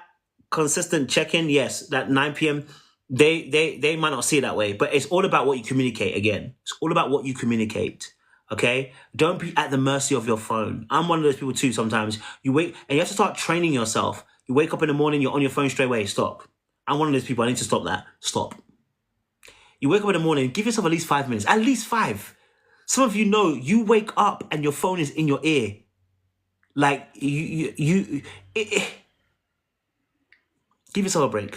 consistent check-in, yes, that 9 p.m. They might not see it that way, but it's all about what you communicate. Again, it's all about what you communicate. Okay, don't be at the mercy of your phone. I'm one of those people too. Sometimes you wait and you have to start training yourself. You wake up in the morning, you're on your phone straight away. Stop. I'm one of those people. I need to stop that. Stop. You wake up in the morning, give yourself at least 5 minutes. At least 5. Some of you know you wake up and your phone is in your ear. Like give yourself a break.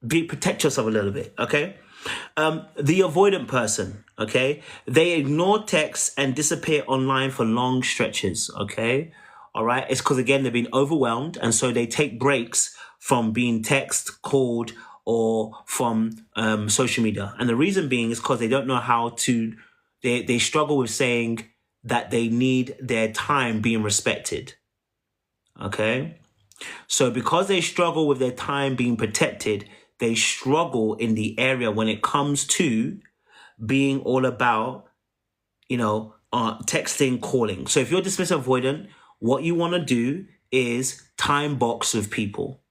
Protect yourself a little bit, okay? The avoidant person, okay? They ignore texts and disappear online for long stretches, okay? All right? It's because, again, they've been overwhelmed, and so they take breaks from being text, called, or from social media. And the reason being is because they don't know how to, they struggle with saying that they need their time being respected, okay? So because they struggle with their time being protected, they struggle in the area when it comes to being all about, texting, calling. So if you're dismissive avoidant, what you want to do is time box with people,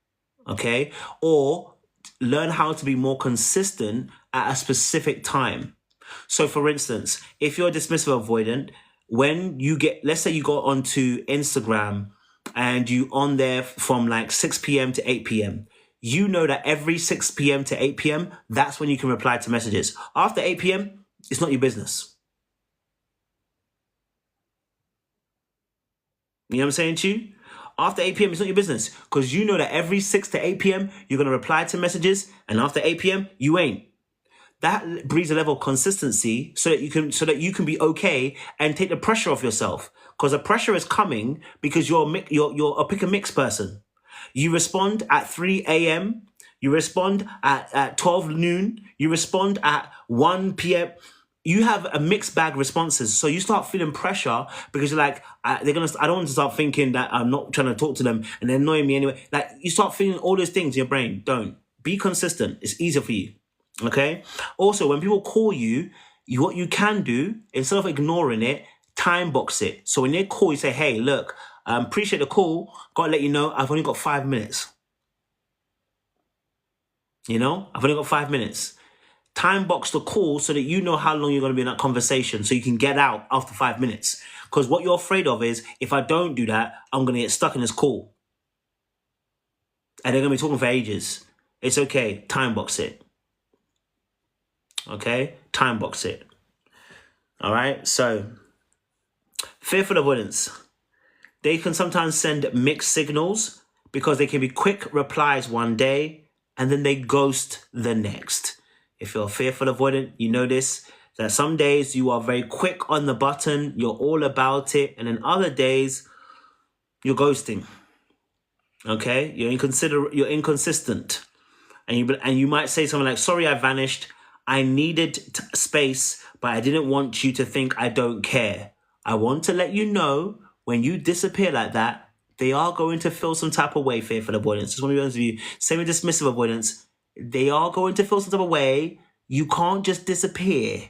okay? Or learn how to be more consistent at a specific time. So for instance, if you're dismissive avoidant, when you let's say you go onto Instagram and you on there from like 6 p.m. to 8 p.m., you know that every 6 p.m. to 8 p.m., that's when you can reply to messages. After 8 p.m., it's not your business. You know what I'm saying to you? After 8 p.m., it's not your business because you know that every 6 to 8 p.m., you're going to reply to messages, and after 8 p.m., you ain't. That breeds a level of consistency so that you can be okay and take the pressure off yourself, because the pressure is coming because you're a pick and mix person. You respond at 3 a.m. You respond at 12 noon. You respond at 1 p.m. You have a mixed bag responses. So you start feeling pressure because you're like, I don't want to start thinking that I'm not trying to talk to them and they're annoying me anyway. Like you start feeling all those things in your brain. Don't. Be consistent. It's easier for you. Okay? Also, when people call you, what you can do, instead of ignoring it, time box it. So when they call, you say, hey, look, appreciate the call. Got to let you know, I've only got 5 minutes. I've only got 5 minutes. Time box the call so that you know how long you're going to be in that conversation so you can get out after 5 minutes. Because what you're afraid of is, if I don't do that, I'm going to get stuck in this call. And they're going to be talking for ages. It's okay. Time box it. Okay? Time box it. All right? So, fearful avoidance. They can sometimes send mixed signals because they can be quick replies one day and then they ghost the next. If you're fearful avoidant, you know this, that some days you are very quick on the button, you're all about it, and then other days you're ghosting. Okay? You're inconsistent. And you might say something like, sorry, I vanished. I needed space, but I didn't want you to think I don't care. I want to let you know, when you disappear like that, they are going to feel some type of way, fearful avoidance. Just want to be honest with you. Same with dismissive avoidance. They are going to feel some type of way. You can't just disappear.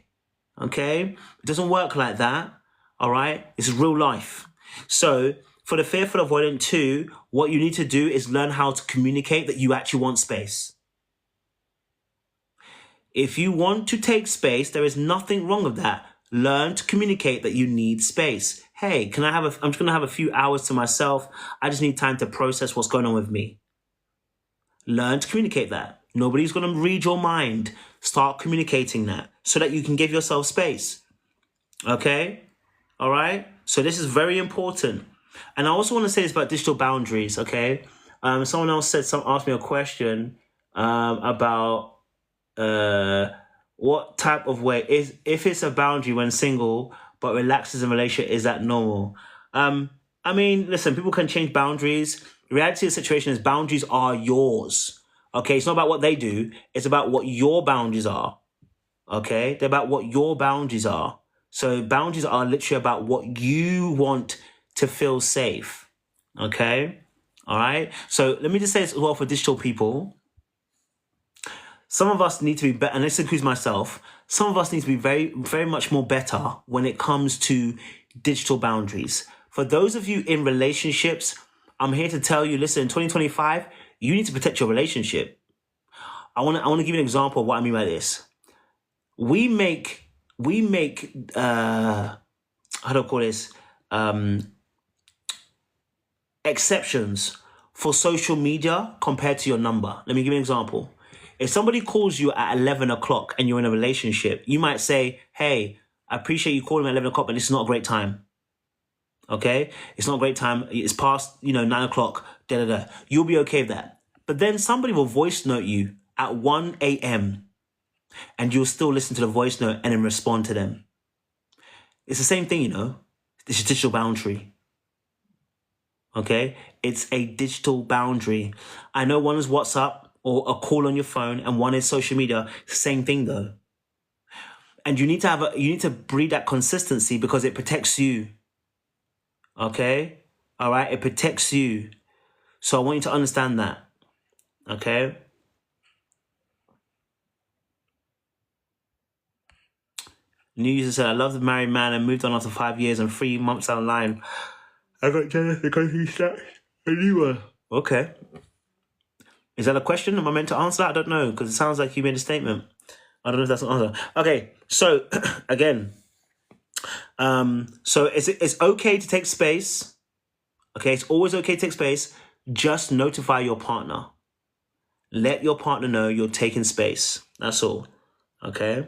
Okay? It doesn't work like that. All right? It's real life. So for the fearful avoidant too, what you need to do is learn how to communicate that you actually want space. If you want to take space, there is nothing wrong with that. Learn to communicate that you need space. Hey, I'm just going to have a few hours to myself. I just need time to process what's going on with me. Learn to communicate that. Nobody's going to read your mind. Start communicating that so that you can give yourself space. Okay? All right? So this is very important. And I also want to say this about digital boundaries, okay? Someone else asked me a question about what type of way if it's a boundary when single but relaxes in relationship, is that normal? I mean, listen, people can change boundaries. The reality of the situation is boundaries are yours. Okay, it's not about what they do, it's about what your boundaries are. Okay? They're about what your boundaries are. So boundaries are literally about what you want to feel safe. Okay? All right? So let me just say this as well for digital people. Some of us need to be better, and this includes myself. Some of us need to be very, very much more better when it comes to digital boundaries. For those of you in relationships, I'm here to tell you, listen, in 2025, you need to protect your relationship. I want to give you an example of what I mean by this. We make how do I call this? Exceptions for social media compared to your number. Let me give you an example. If somebody calls you at 11 o'clock and you're in a relationship, you might say, hey, I appreciate you calling me at 11 o'clock, but this is not a great time. Okay? It's not a great time. It's past, 9 o'clock. You'll be okay with that. But then somebody will voice note you at 1 a.m. and you'll still listen to the voice note and then respond to them. It's the same thing, It's a digital boundary. Okay? It's a digital boundary. I know one is WhatsApp or a call on your phone and one is social media. It's the same thing though. And you need to breed that consistency because it protects you. Okay? All right? It protects you. So I want you to understand that. Okay? New user said, I love the married man and moved on after 5 years and 3 months down the line. I got jealous because he started a new one. Okay. Is that a question? Am I meant to answer that? I don't know, because it sounds like you made a statement. I don't know if that's an answer. Okay, so again, so it's okay to take space. Okay, it's always okay to take space. Just notify your partner. Let your partner know you're taking space. That's all. Okay.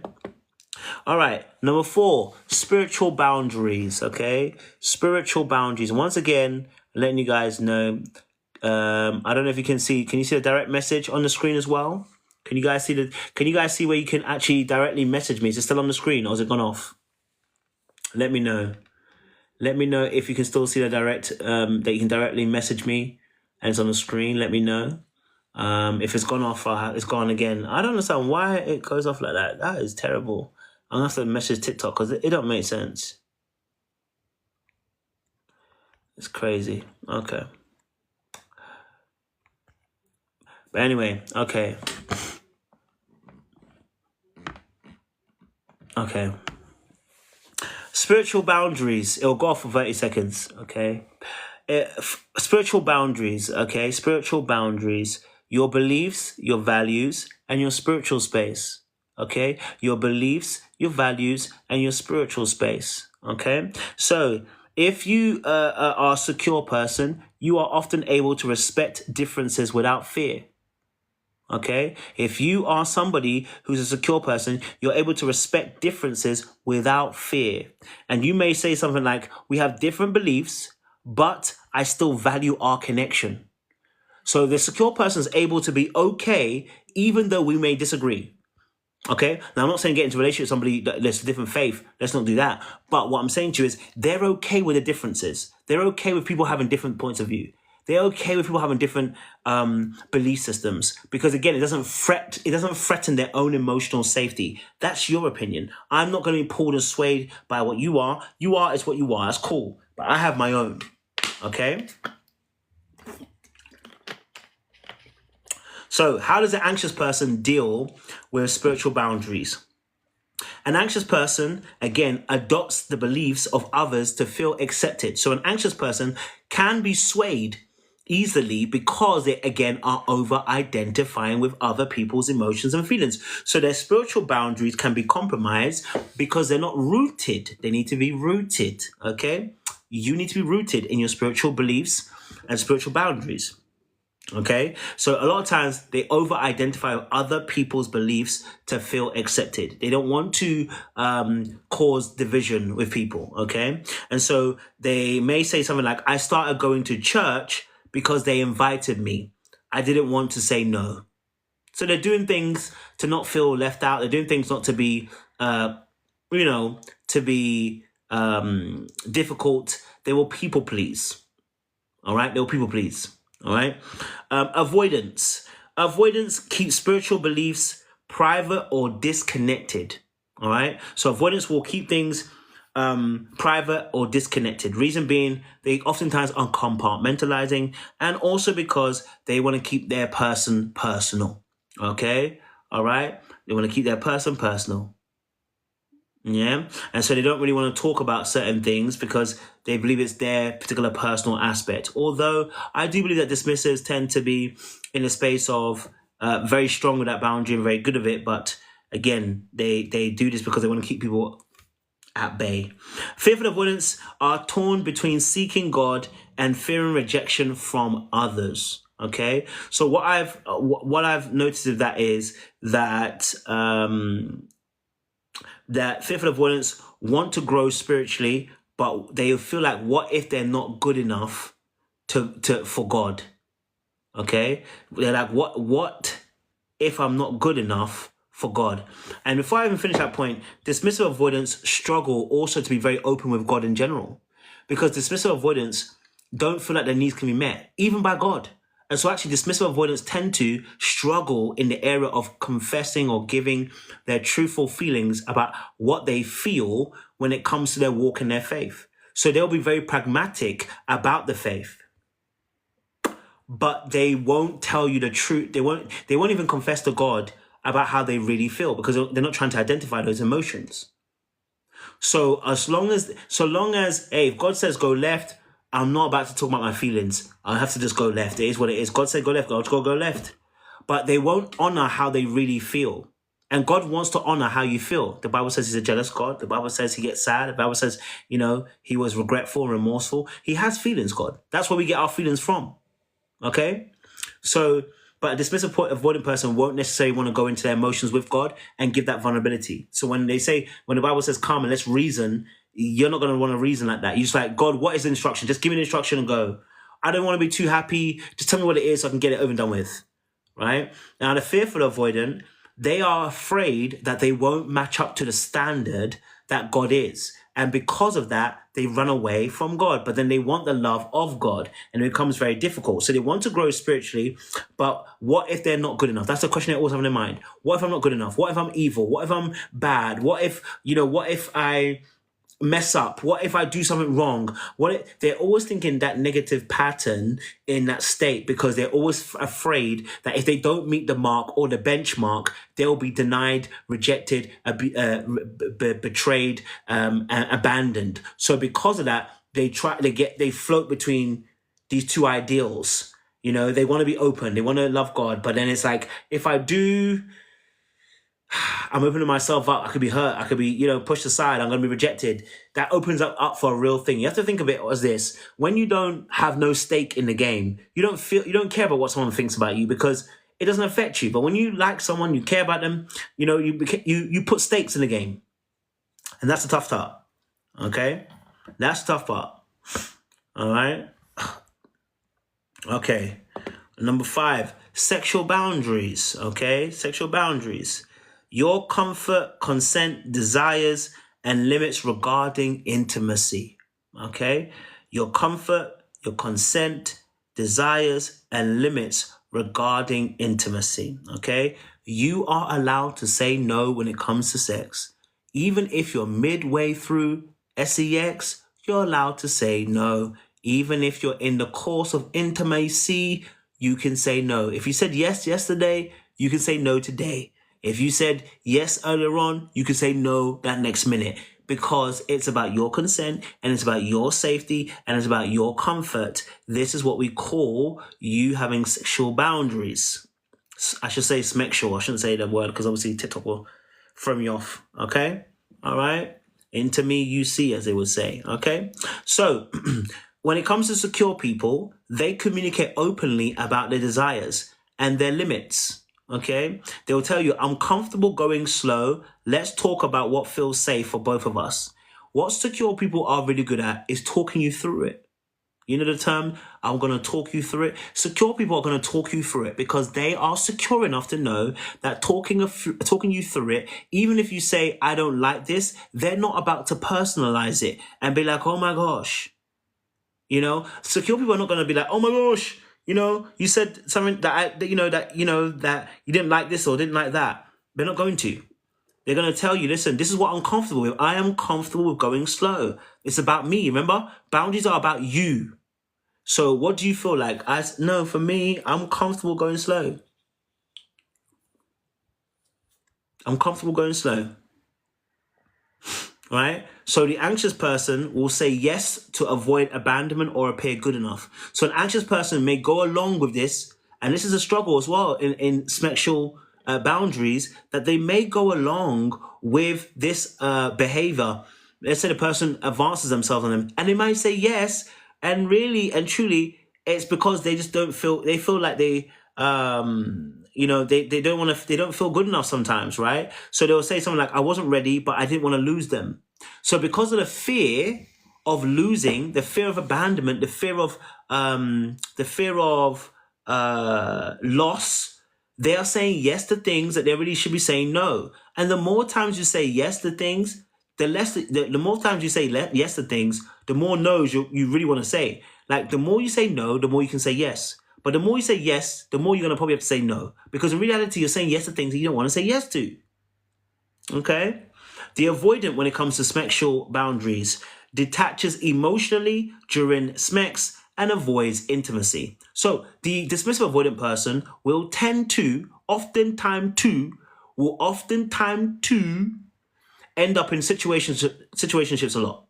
All right. Number 4, spiritual boundaries. Okay, spiritual boundaries. Once again, letting you guys know. I don't know if you can see. Can you see the direct message on the screen as well? Can you guys see where you can actually directly message me? Is it still on the screen or has it gone off? Let me know. Let me know if you can still see the direct, that you can directly message me and it's on the screen. Let me know. If it's gone off, it's gone again. I don't understand why it goes off like that. That is terrible. I'm going to have to message TikTok because it don't make sense. It's crazy. Okay. But anyway, okay. Okay. Spiritual boundaries. It'll go off for 30 seconds, okay? Spiritual boundaries, okay? Spiritual boundaries. Your beliefs, your values, and your spiritual space, okay? Your beliefs, your values, and your spiritual space, okay? So, if you are a secure person, you are often able to respect differences without fear. Okay, if you are somebody who's a secure person, you're able to respect differences without fear. And you may say something like, we have different beliefs, but I still value our connection. So the secure person is able to be okay, even though we may disagree. Okay, now I'm not saying get into a relationship with somebody that's a different faith. Let's not do that. But what I'm saying to you is they're okay with the differences. They're okay with people having different points of view. They're okay with people having different belief systems because, again, it doesn't threaten their own emotional safety. That's your opinion. I'm not going to be pulled and swayed by what you are. You are is what you are. That's cool. But I have my own. Okay? So how does an anxious person deal with spiritual boundaries? An anxious person, again, adopts the beliefs of others to feel accepted. So an anxious person can be swayed easily because they, again, are over-identifying with other people's emotions and feelings. So their spiritual boundaries can be compromised because they're not rooted. They need to be rooted, okay? You need to be rooted in your spiritual beliefs and spiritual boundaries. Okay, so a lot of times they over-identify with other people's beliefs to feel accepted. They don't want to cause division with people, okay? And so they may say something like, I started going to church because they invited me. I didn't want to say no. So they're doing things to not feel left out. They're doing things not to be, difficult. They will people please, all right? They will people please. All right. Avoidance. Avoidance keeps spiritual beliefs private or disconnected. All right. So avoidance will keep things private or disconnected. Reason being, they oftentimes are compartmentalizing, and also because they want to keep their person personal. Okay. All right. They want to keep their person personal. Yeah. And so they don't really want to talk about certain things because they believe it's their particular personal aspect. Although I do believe that dismissives tend to be in a space of very strong with that boundary and very good of it. But again, they do this because they want to keep people at bay. Fearful avoidance are torn between seeking God and fearing rejection from others. Okay. So what I've noticed of that is that that fearful avoidance want to grow spiritually, but they feel like, what if they're not good enough to for God? Okay, they're like, what if I'm not good enough for God? And before I even finish that point, dismissive avoidance struggle also to be very open with God in general, because dismissive avoidance don't feel like their needs can be met, even by God. And so actually dismissive avoidance tend to struggle in the area of confessing or giving their truthful feelings about what they feel when it comes to their walk in their faith. So they'll be very pragmatic about the faith, but they won't tell you the truth. They won't even confess to God about how they really feel, because they're not trying to identify those emotions. So hey, if God says go left, I'm not about to talk about my feelings. I have to just go left. It is what it is. God said go left, I'll go left. But they won't honor how they really feel. And God wants to honor how you feel. The Bible says he's a jealous God. The Bible says he gets sad. The Bible says, he was regretful and remorseful. He has feelings, God. That's where we get our feelings from. Okay? So, but a dismissive avoidant person won't necessarily want to go into their emotions with God and give that vulnerability. So when the Bible says come and let's reason, you're not going to want to reason like that. You're just like, God, what is the instruction? Just give me the instruction and go. I don't want to be too happy. Just tell me what it is so I can get it over and done with. Right? Now, the fearful avoidant, they are afraid that they won't match up to the standard that God is. And because of that, they run away from God. But then they want the love of God, and it becomes very difficult. So they want to grow spiritually, but what if they're not good enough? That's the question they always have in their mind. What if I'm not good enough? What if I'm evil? What if I'm bad? What if I mess up? What if I do something wrong? They're always thinking that negative pattern in that state, because they're always afraid that if they don't meet the mark or the benchmark, they'll be denied, rejected, betrayed, and abandoned. So because of that, they float between these two ideals. They want to be open, they want to love God, but then it's like, if I do, I'm opening myself up. I could be hurt. I could be, pushed aside. I'm going to be rejected. That opens up for a real thing. You have to think of it as this: when you don't have no stake in the game, you don't care about what someone thinks about you, because it doesn't affect you. But when you like someone, you care about them, you put stakes in the game, and that's the tough part. Okay, that's the tough part. All right. Okay. Number 5, sexual boundaries. Okay, sexual boundaries. Your comfort, consent, desires, and limits regarding intimacy. Okay? Your comfort, your consent, desires, and limits regarding intimacy. Okay? You are allowed to say no when it comes to sex. Even if you're midway through sex, you're allowed to say no. Even if you're in the course of intimacy, you can say no. If you said yes yesterday, you can say no today. If you said yes earlier on, you can say no that next minute, because it's about your consent, and it's about your safety, and it's about your comfort. This is what we call you having sexual boundaries. I should say smexual. I shouldn't say that word, because obviously TikTok will throw me off. Okay? All right? Into me, you see, as they would say. Okay? So when it comes to secure people, they communicate openly about their desires and their limits. Okay, they'll tell you, I'm comfortable going slow. Let's talk about what feels safe for both of us. What secure people are really good at is talking you through it. You know the term, I'm going to talk you through it. Secure people are going to talk you through it, because they are secure enough to know that talking you through it, even if you say, I don't like this, they're not about to personalize it and be like, oh my gosh. Secure people are not going to be like, oh my gosh, you said something that you didn't like this or didn't like that. They're not going to. They're going to tell you, listen, this is what I'm comfortable with. I am comfortable with going slow. It's about me. Remember, boundaries are about you. So what do you feel like? No, for me, I'm comfortable going slow. I'm comfortable going slow. Right? So the anxious person will say yes to avoid abandonment or appear good enough. So an anxious person may go along with this, and this is a struggle as well in sexual boundaries, that they may go along with this behavior. Let's say the person advances themselves on them, and they might say yes, and really and truly, it's because they just don't feel, they feel like they they don't want to, they don't feel good enough sometimes, right? So they'll say something like, I wasn't ready, but I didn't want to lose them. So because of the fear of losing, the fear of abandonment, the fear of loss, they are saying yes to things that they really should be saying no. And the more times you say yes to things, the more times you say yes to things, the more no's you really want to say. Like, the more you say no, the more you can say yes. But the more you say yes, the more you're going to probably have to say no. Because in reality, you're saying yes to things that you don't want to say yes to. Okay? The avoidant, when it comes to sexual boundaries, detaches emotionally during sex and avoids intimacy. So the dismissive avoidant person will oftentimes end up in situationships a lot.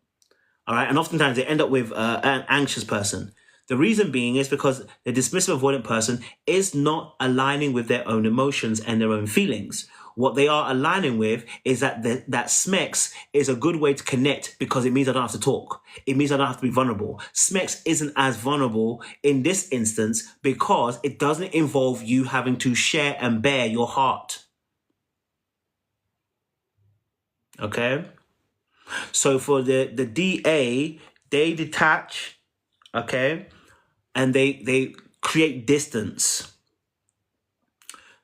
All right? And oftentimes they end up with an anxious person. The reason being is because the dismissive avoidant person is not aligning with their own emotions and their own feelings. What they are aligning with is that that SMEX is a good way to connect, because it means I don't have to talk. It means I don't have to be vulnerable. SMEX isn't as vulnerable in this instance because it doesn't involve you having to share and bear your heart. Okay? So for the DA, they detach, okay? And they create distance.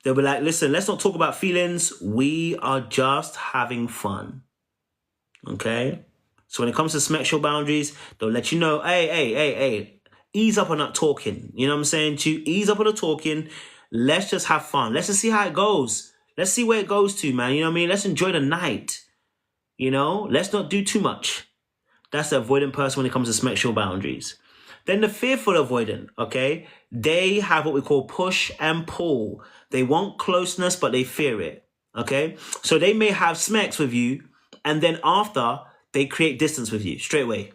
They'll be like, listen, let's not talk about feelings. We are just having fun. Okay? So when it comes to sexual boundaries, they'll let you know, hey, ease up on that talking. You know what I'm saying to you? Ease up on the talking. Let's just have fun. Let's just see how it goes. Let's see where it goes to, man. You know what I mean? Let's enjoy the night. You know? Let's not do too much. That's the avoidant person when it comes to sexual boundaries. Then the fearful avoidant, okay? They have what we call push and pull. They want closeness, but they fear it, okay? So they may have smacks with you, and then after, they create distance with you straight away,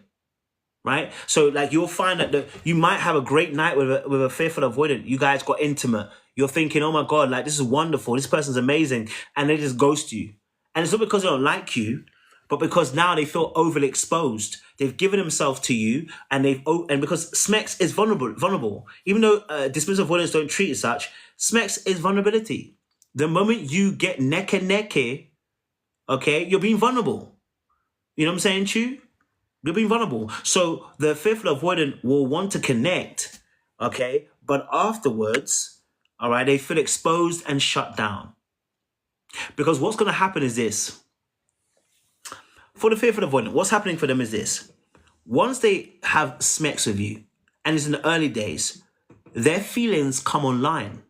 right? So like you'll find that you might have a great night with a fearful avoidant. You guys got intimate. You're thinking, oh my God, like this is wonderful. This person's amazing. And they just ghost you. And it's not because they don't like you, but because now they feel overly exposed. They've given themselves to you, and because SMEX is vulnerable. Even though dismissive avoidance don't treat it such, SMEX is vulnerability. The moment you get neck, okay, you're being vulnerable. You know what I'm saying, Chu? You're being vulnerable. So the fearful avoidant will want to connect, okay, but afterwards, all right, they feel exposed and shut down. Because what's going to happen is this. For the fearful avoidant, what's happening for them is this. Once they have SMEX with you, and it's in the early days, their feelings come online.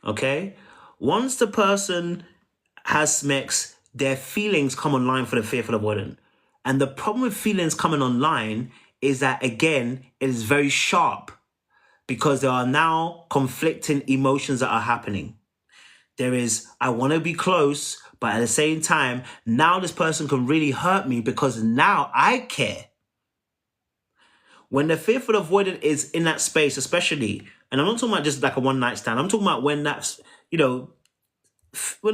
Okay? Once the person has SMEX, their feelings come online for the fearful avoidant. And the problem with feelings coming online is that, again, it is very sharp because there are now conflicting emotions that are happening. There is, I want to be close, but at the same time, now this person can really hurt me because now I care. When the fearful avoidant is in that space, especially, and I'm not talking about just like a one night stand, I'm talking about when that's, when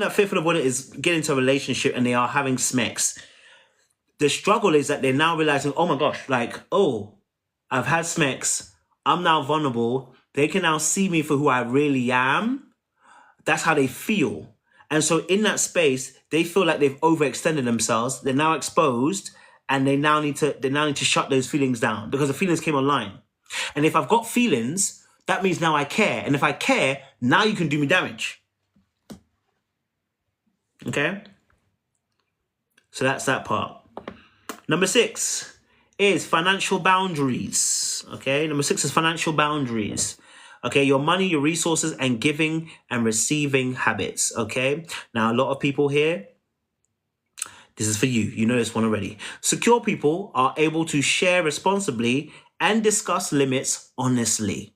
that fearful avoidant is getting into a relationship and they are having SMEX, the struggle is that they're now realizing, oh my gosh, like, oh, I've had SMEX, I'm now vulnerable, they can now see me for who I really am. That's how they feel. And so in that space, they feel like they've overextended themselves. They're now exposed, and they now need to shut those feelings down because the feelings came online. And if I've got feelings, that means now I care. And if I care, now you can do me damage. Okay? So that's that part. Number 6 is financial boundaries. Okay? Number 6 is financial boundaries. Okay, your money, your resources, and giving and receiving habits. Okay, now a lot of people here, this is for you. You know this one already. Secure people are able to share responsibly and discuss limits honestly.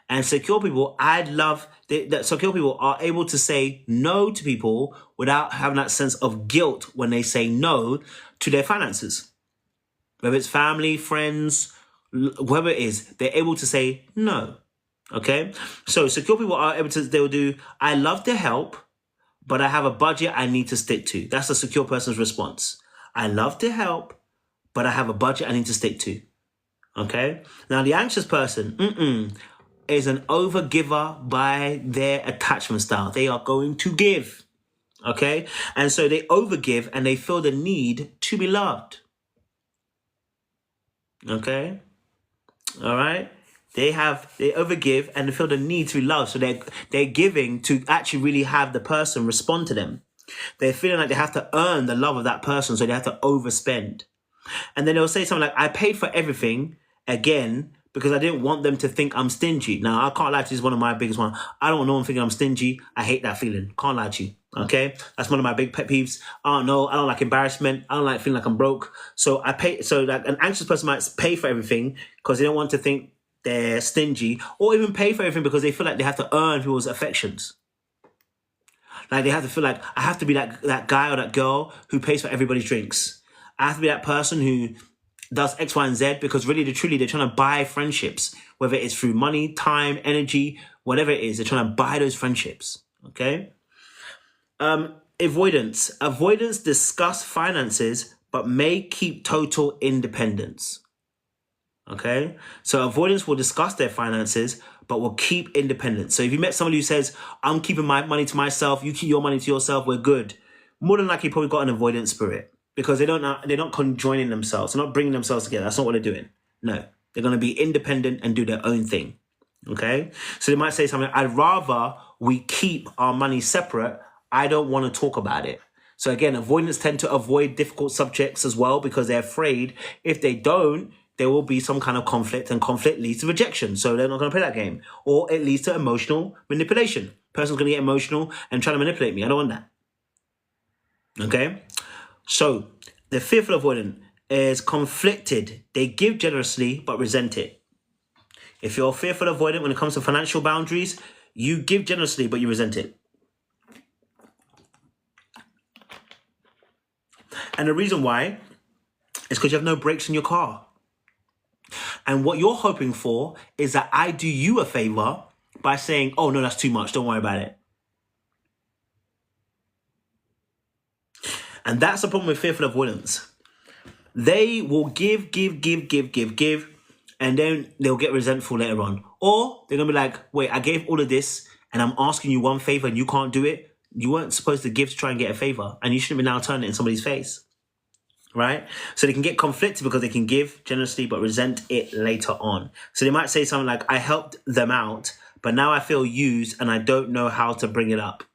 And secure people, that secure people are able to say no to people without having that sense of guilt when they say no to their finances. Whether it's family, friends, whoever it is, they're able to say no. Okay? So secure people are able to, they'll do, I love to help, but I have a budget I need to stick to. That's a secure person's response. I love to help, but I have a budget I need to stick to. Okay? Now, the anxious person is an overgiver by their attachment style. They are going to give. Okay? And so they overgive and they feel the need to be loved. Okay? All right? They overgive and they feel the need to be loved. So they're giving to actually really have the person respond to them. They're feeling like they have to earn the love of that person, so they have to overspend. And then they'll say something like, I paid for everything again because I didn't want them to think I'm stingy. Now, I can't lie to you, this is one of my biggest ones. I don't want no one thinking I'm stingy. I hate that feeling. Can't lie to you. Okay? That's one of my big pet peeves. I don't like embarrassment. I don't like feeling like I'm broke. So like an anxious person might pay for everything because they don't want to think they're stingy, or even pay for everything because they feel like they have to earn people's affections. Like they have to feel like, I have to be that guy or that girl who pays for everybody's drinks. I have to be that person who does X, Y, and Z, because really, truly, they're trying to buy friendships, whether it's through money, time, energy, whatever it is, they're trying to buy those friendships. Okay? Avoidance. Avoidance discuss finances, but may keep total independence. Okay? So avoidance will discuss their finances, but will keep independence. So if you met somebody who says, I'm keeping my money to myself, you keep your money to yourself, we're good. More than likely, probably got an avoidance spirit because they're not conjoining themselves. They're not bringing themselves together. That's not what they're doing. No, they're going to be independent and do their own thing. Okay? So they might say something, I'd rather we keep our money separate. I don't want to talk about it. So again, avoidance tend to avoid difficult subjects as well because they're afraid if they don't, there will be some kind of conflict, and conflict leads to rejection. So they're not going to play that game. Or it leads to emotional manipulation. Person's going to get emotional and try to manipulate me. I don't want that. Okay? So the fearful avoidant is conflicted. They give generously but resent it. If you're fearful avoidant when it comes to financial boundaries, you give generously but you resent it. And the reason why is because you have no brakes in your car. And what you're hoping for is that I do you a favor by saying, oh, no, that's too much. Don't worry about it. And that's the problem with fearful avoidance. They will give, and then they'll get resentful later on. Or they're going to be like, wait, I gave all of this and I'm asking you one favor and you can't do it. You weren't supposed to give to try and get a favor, and you shouldn't be now turning it in somebody's face. Right? So they can get conflicted because they can give generously but resent it later on. So they might say something like, I helped them out, but now I feel used and I don't know how to bring it up.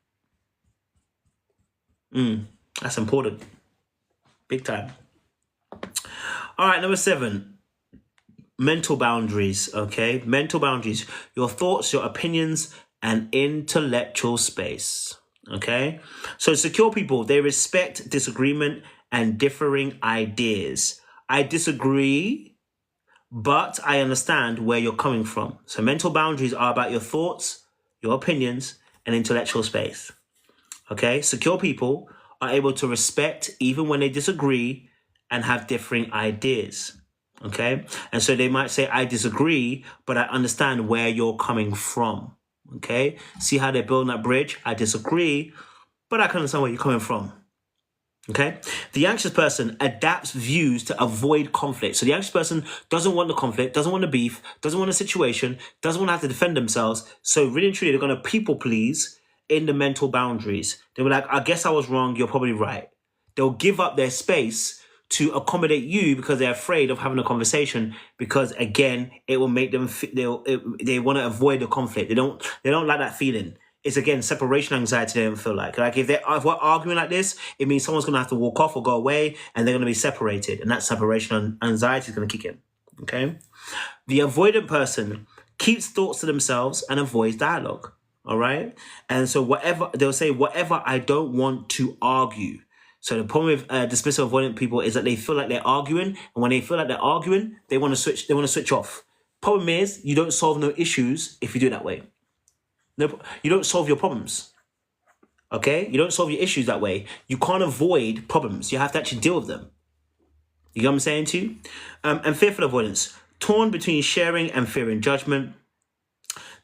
That's important. Big time. All right, number 7. Mental boundaries, okay? Mental boundaries. Your thoughts, your opinions, and intellectual space, okay? So secure people, they respect disagreement and differing ideas. I disagree, but I understand where you're coming from. So mental boundaries are about your thoughts, your opinions, and intellectual space. Okay? Secure people are able to respect even when they disagree and have differing ideas. Okay? And so they might say, I disagree, but I understand where you're coming from. Okay? See how they're building that bridge? I disagree, but I can understand where you're coming from. Okay? The anxious person adapts views to avoid conflict. So the anxious person doesn't want the conflict, doesn't want the beef, doesn't want a situation, doesn't want to have to defend themselves. So really and truly, they're going to people please in the mental boundaries. They'll be like, I guess I was wrong. You're probably right. They'll give up their space to accommodate you because they're afraid of having a conversation because, again, it will make them, they want to avoid the conflict. They don't like that feeling. It's, again, separation anxiety they don't feel like. Like, if we're arguing like this, it means someone's going to have to walk off or go away, and they're going to be separated. And that separation anxiety is going to kick in, okay? The avoidant person keeps thoughts to themselves, and avoids dialogue. All right. And so they'll say, whatever I don't want to argue. So the problem with dismissive avoidant people is that they feel like they're arguing, and when they feel like they're arguing, they want to switch. They want to switch off. Problem is, you don't solve no issues if you do it that way. No, you don't solve your problems. Okay, you don't solve your issues that way. You can't avoid problems. You have to actually deal with them. You know what I'm saying to you? And fearful avoidance, torn between sharing and fearing judgment.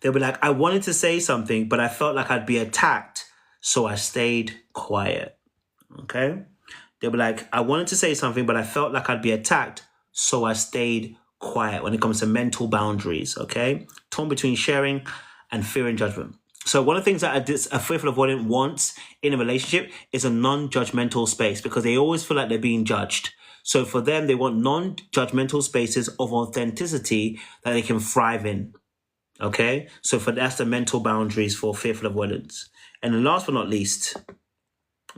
They'll be like, I wanted to say something, but I felt like I'd be attacked, so I stayed quiet. Okay? They'll be like, I wanted to say something, but I felt like I'd be attacked, so I stayed quiet when it comes to mental boundaries. Okay? Torn between sharing and fearing judgment. So one of the things that a fearful avoidant wants in a relationship is a non-judgmental space, because they always feel like they're being judged. So for them, they want non-judgmental spaces of authenticity that they can thrive in. Okay? So that's the mental boundaries for fearful avoidance. And then last but not least,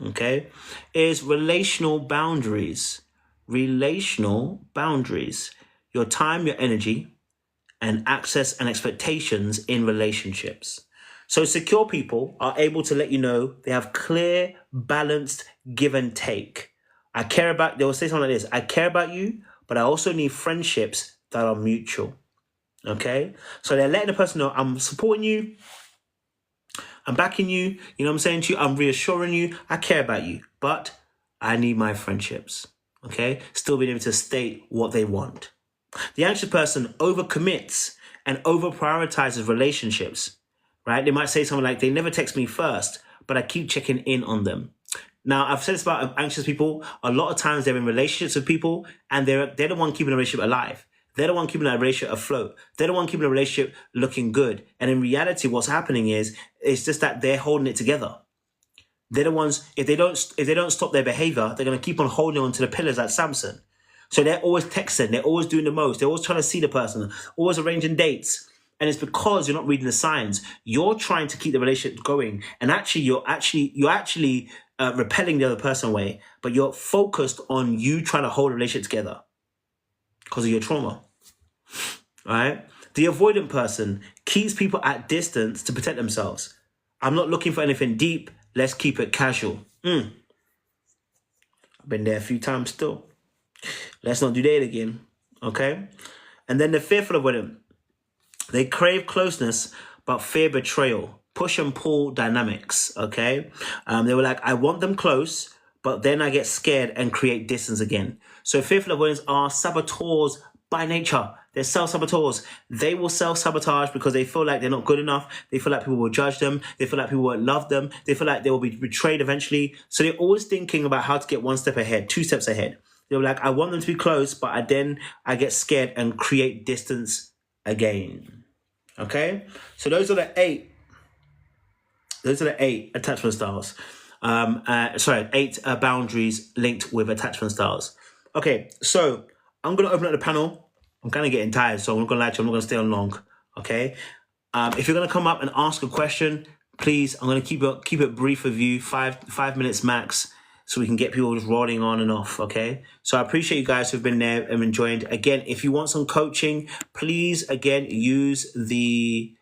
okay, is relational boundaries. Relational boundaries. Your time, your energy, and access and expectations in relationships. So secure people are able to let you know they have clear, balanced give and take. They will say something like this: I care about you, but I also need friendships that are mutual. Okay? So they're letting the person know, I'm supporting you, I'm backing you, you know what I'm saying to you, I'm reassuring you, I care about you, but I need my friendships. Okay? Still being able to state what they want. The anxious person overcommits and over-prioritizes relationships, right? They might say something like, they never text me first, but I keep checking in on them. Now, I've said this about anxious people. A lot of times they're in relationships with people, and they're the one keeping the relationship alive. They're the one keeping that relationship afloat. They're the one keeping the relationship looking good. And in reality, what's happening is, it's just that they're holding it together. They're the ones, if they don't stop their behavior, they're going to keep on holding on to the pillars like Samson. So they're always texting, they're always doing the most, they're always trying to see the person, always arranging dates. And it's because you're not reading the signs. You're trying to keep the relationship going, and actually you're actually repelling the other person away, but you're focused on you trying to hold a relationship together because of your trauma. All right? The avoidant person keeps people at distance to protect themselves. I'm not looking for anything deep. Let's keep it casual. I've been there a few times still. Let's not do that again. Okay? And then the fearful avoidant. They crave closeness, but fear betrayal. Push and pull dynamics, okay? They were like, I want them close, but then I get scared and create distance again. So fearful avoidants are saboteurs by nature. They're self-saboteurs. They will self-sabotage because they feel like they're not good enough. They feel like people will judge them. They feel like people won't love them. They feel like they will be betrayed eventually. So they're always thinking about how to get one step ahead, two steps ahead. They were like, I want them to be close, but then I get scared and create distance again. Okay, so those are the eight attachment styles. 8 boundaries linked with attachment styles. Okay, so I'm gonna open up the panel. I'm kind of getting tired, so I'm not gonna lie to you, I'm not gonna stay on long. Okay, if you're gonna come up and ask a question, please, I'm gonna keep it brief with you, five minutes max, so we can get people just rolling on and off, okay? So I appreciate you guys who've been there and enjoyed. Again, if you want some coaching, please, again, use the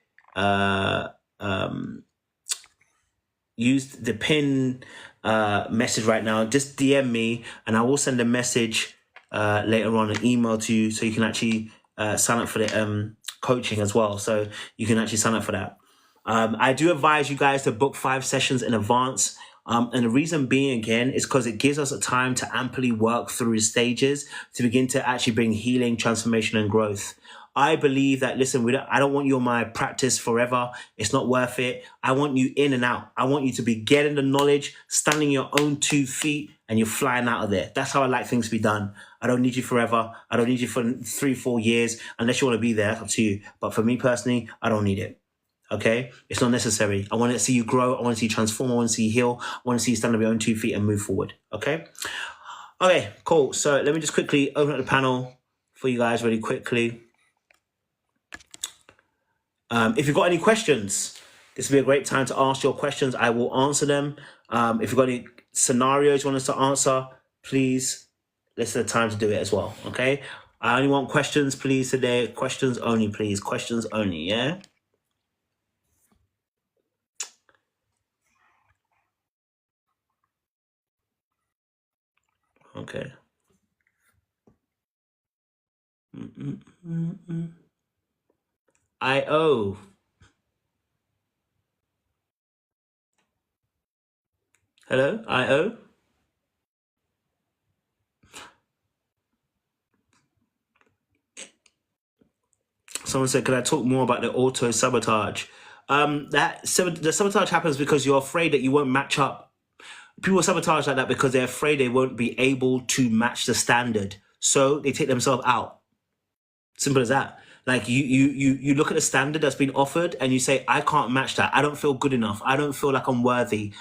pin message right now. Just DM me, and I will send a message later on, an email to you, so you can actually sign up for the coaching as well. So you can actually sign up for that. I do advise you guys to book 5 sessions in advance. And the reason being, again, is because it gives us a time to amply work through the stages to begin to actually bring healing, transformation, and growth. I believe that, listen, I don't want you on my practice forever. It's not worth it. I want you in and out. I want you to be getting the knowledge, standing your own 2 feet, and you're flying out of there. That's how I like things to be done. I don't need you forever. I don't need you for 3-4 years, unless you want to be there. That's up to you. But for me personally, I don't need it. Okay? It's not necessary. I want to see you grow. I want to see you transform. I want to see you heal. I want to see you stand on your own 2 feet and move forward. Okay? Okay, cool. So let me just quickly open up the panel for you guys really quickly. If you've got any questions, this will be a great time to ask your questions. I will answer them. If you've got any scenarios you want us to answer, please, this is the time to do it as well. Okay? I only want questions, please, today. Questions only, please. Questions only, yeah? Okay. I-O. Hello? I-O? Someone said, "Can I talk more about the auto sabotage?" The sabotage happens because you're afraid that you won't match up. People sabotage like that because they're afraid they won't be able to match the standard, so they take themselves out. Simple as that. Like you look at the standard that's been offered and you say, "I can't match that. I don't feel good enough. I don't feel like I'm worthy.